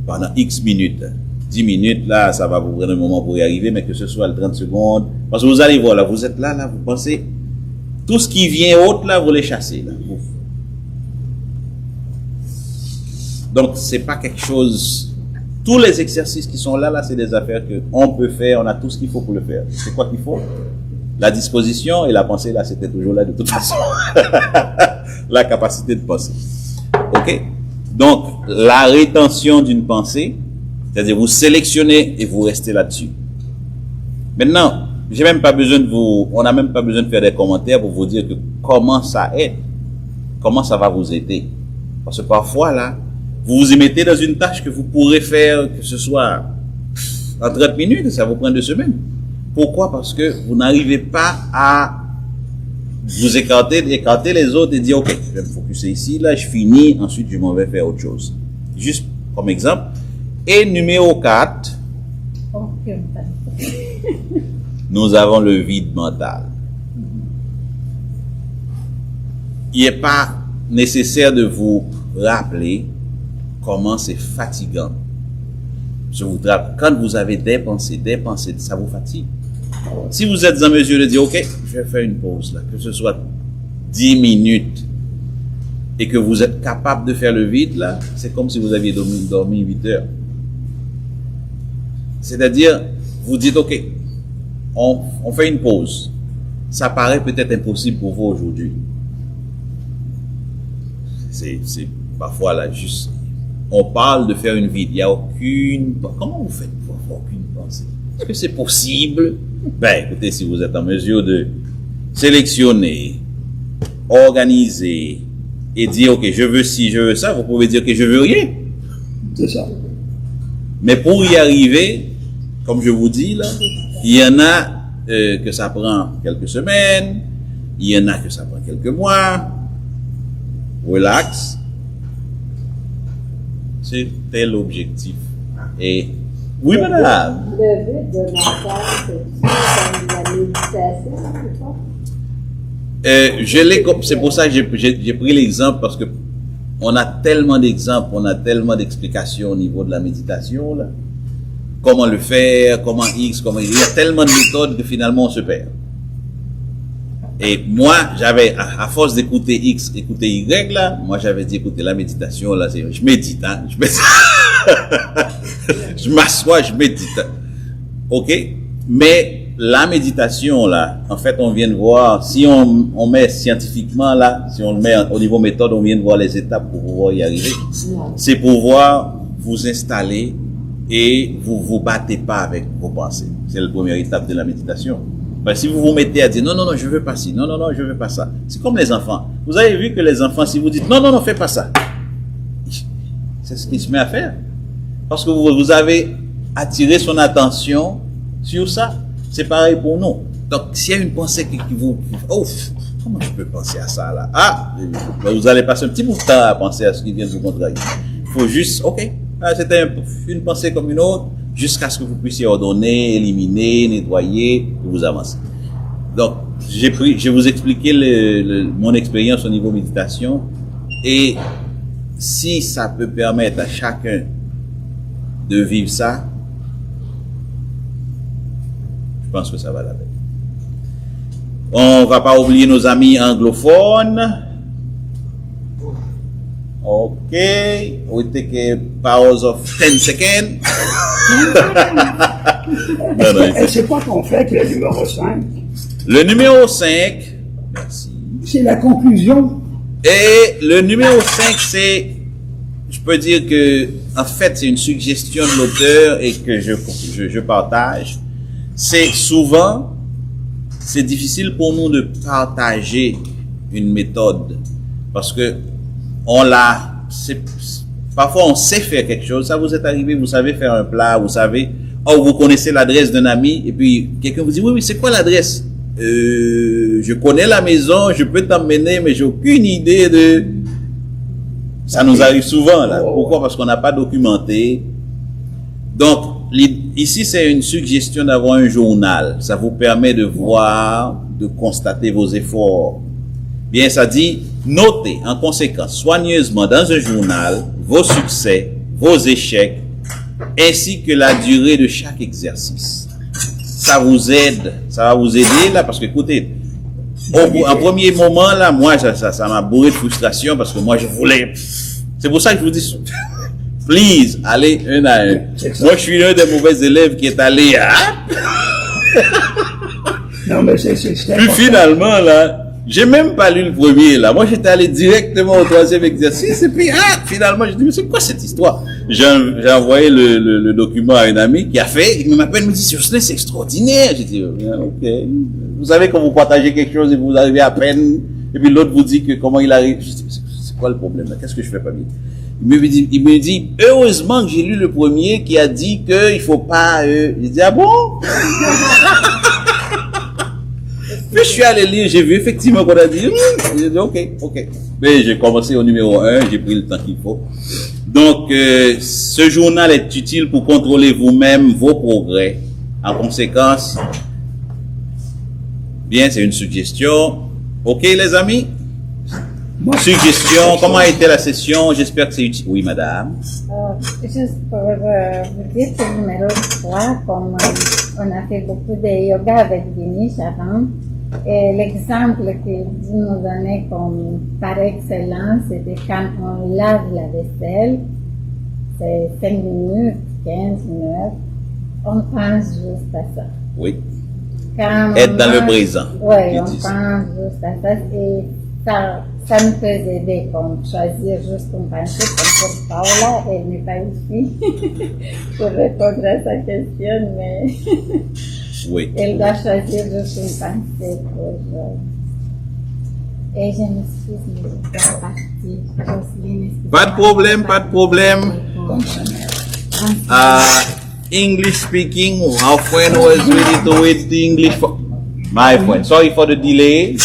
pendant X minutes. 10 minutes, là, ça va vous prendre un moment pour y arriver, mais que ce soit le 30 secondes, parce que vous allez voir, là, vous êtes là, vous pensez, tout ce qui vient autre, là, vous les chassez, là. Donc, c'est pas quelque chose, tous les exercices qui sont là, c'est des affaires que on peut faire, on a tout ce qu'il faut pour le faire. C'est quoi qu'il faut? La disposition et la pensée, là, c'était toujours là de toute façon. La capacité de penser. Ok? Donc, la rétention d'une pensée, c'est-à-dire vous sélectionnez et vous restez là-dessus. Maintenant, j'ai même pas besoin de on n'a même pas besoin de faire des commentaires pour vous dire que comment ça aide, comment ça va vous aider. Parce que parfois, là, vous vous y mettez dans une tâche que vous pourrez faire, que ce soit en 30 minutes, ça vous prend 2 semaines. Pourquoi? Parce que vous n'arrivez pas à vous écarter les autres et dire, ok, je vais me focuser ici, là, je finis, ensuite je m'en vais faire autre chose. Juste comme exemple. Et numéro 4, Aucune pensée. nous avons le vide mental. Il n'est pas nécessaire de vous rappeler comment c'est fatigant. Quand vous avez des pensées, ça vous fatigue. Si vous êtes en mesure de dire, ok, je vais faire une pause là, que ce soit 10 minutes, et que vous êtes capable de faire le vide là, c'est comme si vous aviez dormi 8 heures. C'est-à-dire, vous dites, ok, on fait une pause. Ça paraît peut-être impossible pour vous aujourd'hui. C'est parfois là, juste, on parle de faire une vide. Il n'y a aucune, comment vous faites pour avoir aucune pensée? Est-ce que c'est possible? Ben, écoutez, si vous êtes en mesure de sélectionner, organiser, et dire, ok, je veux ci, je veux ça, vous pouvez dire que je veux rien. C'est ça. Mais pour y arriver, comme je vous dis là, il y en a que ça prend quelques semaines, il y en a que ça prend quelques mois. Relax. C'était l'objectif. Et oui, madame. Le but de ma part, c'est comme la méditation, c'est ça? C'est pour ça que j'ai pris l'exemple parce que on a tellement d'exemples, on a tellement d'explications au niveau de la méditation là. Comment le faire, comment X, comment il y a tellement de méthodes que finalement on se perd. Et moi, j'avais, à force d'écouter X, écouter Y là, moi j'avais dit écoutez la méditation là, je médite, hein, je m'assois, je médite. Ok? Mais la méditation là, en fait, on vient de voir, si on met scientifiquement là, si on le met au niveau méthode, on vient de voir les étapes pour pouvoir y arriver. C'est pouvoir vous installer et vous battez pas avec vos pensées. C'est la première étape de la méditation. Ben, si vous vous mettez à dire non, je veux pas ci, non, je veux pas ça. C'est comme les enfants. Vous avez vu que les enfants, si vous dites non, fais pas ça. C'est ce qu'il se met à faire. Parce que vous avez attiré son attention sur ça. C'est pareil pour nous. Donc, s'il y a une pensée qui vous, oh, comment je peux penser à ça là? Ah, ben, vous allez passer un petit bout de temps à penser à ce qui vient de vous contrarier. Il faut juste, ok, c'était une pensée comme une autre, jusqu'à ce que vous puissiez ordonner, éliminer, nettoyer, et vous avancez. Donc, je vous expliquer mon expérience au niveau méditation, et si ça peut permettre à chacun de vivre ça, je pense que ça va la peine. On va pas oublier nos amis anglophones. Ok, we take a pause of 10 seconds. C'est quoi qu'on fait avec le numéro 5? Le numéro 5, merci. C'est la conclusion. Et le numéro 5, c'est, je peux dire que, en fait, c'est une suggestion de l'auteur et que je partage. C'est souvent, c'est difficile pour nous de partager une méthode parce que parfois on sait faire quelque chose. Ça vous est arrivé, vous savez faire un plat, vous savez, vous connaissez l'adresse d'un ami et puis quelqu'un vous dit oui, c'est quoi l'adresse? Je connais la maison, je peux t'emmener, mais j'ai aucune idée de. Ça nous arrive souvent là. Pourquoi? Parce qu'on n'a pas documenté. Donc ici c'est une suggestion d'avoir un journal. Ça vous permet de voir, de constater vos efforts. Bien, ça dit notez en conséquence soigneusement dans un journal vos succès, vos échecs, ainsi que la durée de chaque exercice. Ça vous aide, ça va vous aider là, parce que écoutez, en premier moment là, moi ça m'a bourré de frustration parce que moi je voulais. C'est pour ça que je vous dis, please, allez un à un. Moi je suis un des mauvais élèves qui est allé à. Non mais c'est puis finalement là. J'ai même pas lu le premier, là. Moi, j'étais allé directement au troisième exercice, et puis, finalement, j'ai dit, mais c'est quoi cette histoire? J'ai envoyé le document à un ami qui a fait, il m'appelle, il me dit, c'est extraordinaire. J'ai dit, ok. Vous savez, quand vous partagez quelque chose et vous arrivez à peine, et puis l'autre vous dit que comment il arrive. Je dis, c'est quoi le problème, là? Qu'est-ce que je fais pas bien? Il me dit, heureusement que j'ai lu le premier qui a dit que il faut pas, j'ai dit, ah bon? Puis je suis allé lire, j'ai vu effectivement qu'on a dit, j'ai dit ok. Mais j'ai commencé au numéro 1, j'ai pris le temps qu'il faut. Donc, ce journal est utile pour contrôler vous-même vos progrès. En conséquence, bien, c'est une suggestion. Ok, les amis? Suggestion, comment a été la session? J'espère que c'est utile. Oui, madame. Juste pour vous dire que le numéro 3, comme on a fait beaucoup de yoga avec Vinish avant, et l'exemple qu'il nous donnait comme par excellence, c'était quand on lave la vaisselle, c'est 5 minutes, 15 minutes, on pense juste à ça. Oui. Quand être dans le présent. Oui, on pense juste à ça et ça nous peut aider comme choisir juste une pensée comme pour Paula, elle n'est pas ici pour répondre à sa question, mais oui. Elle doit choisir juste une pensée pour... Et je m'excuse, mais je dois partir. Pas de problème. English speaking. Our friend was ready to wait the English for. My friend, sorry for the delay.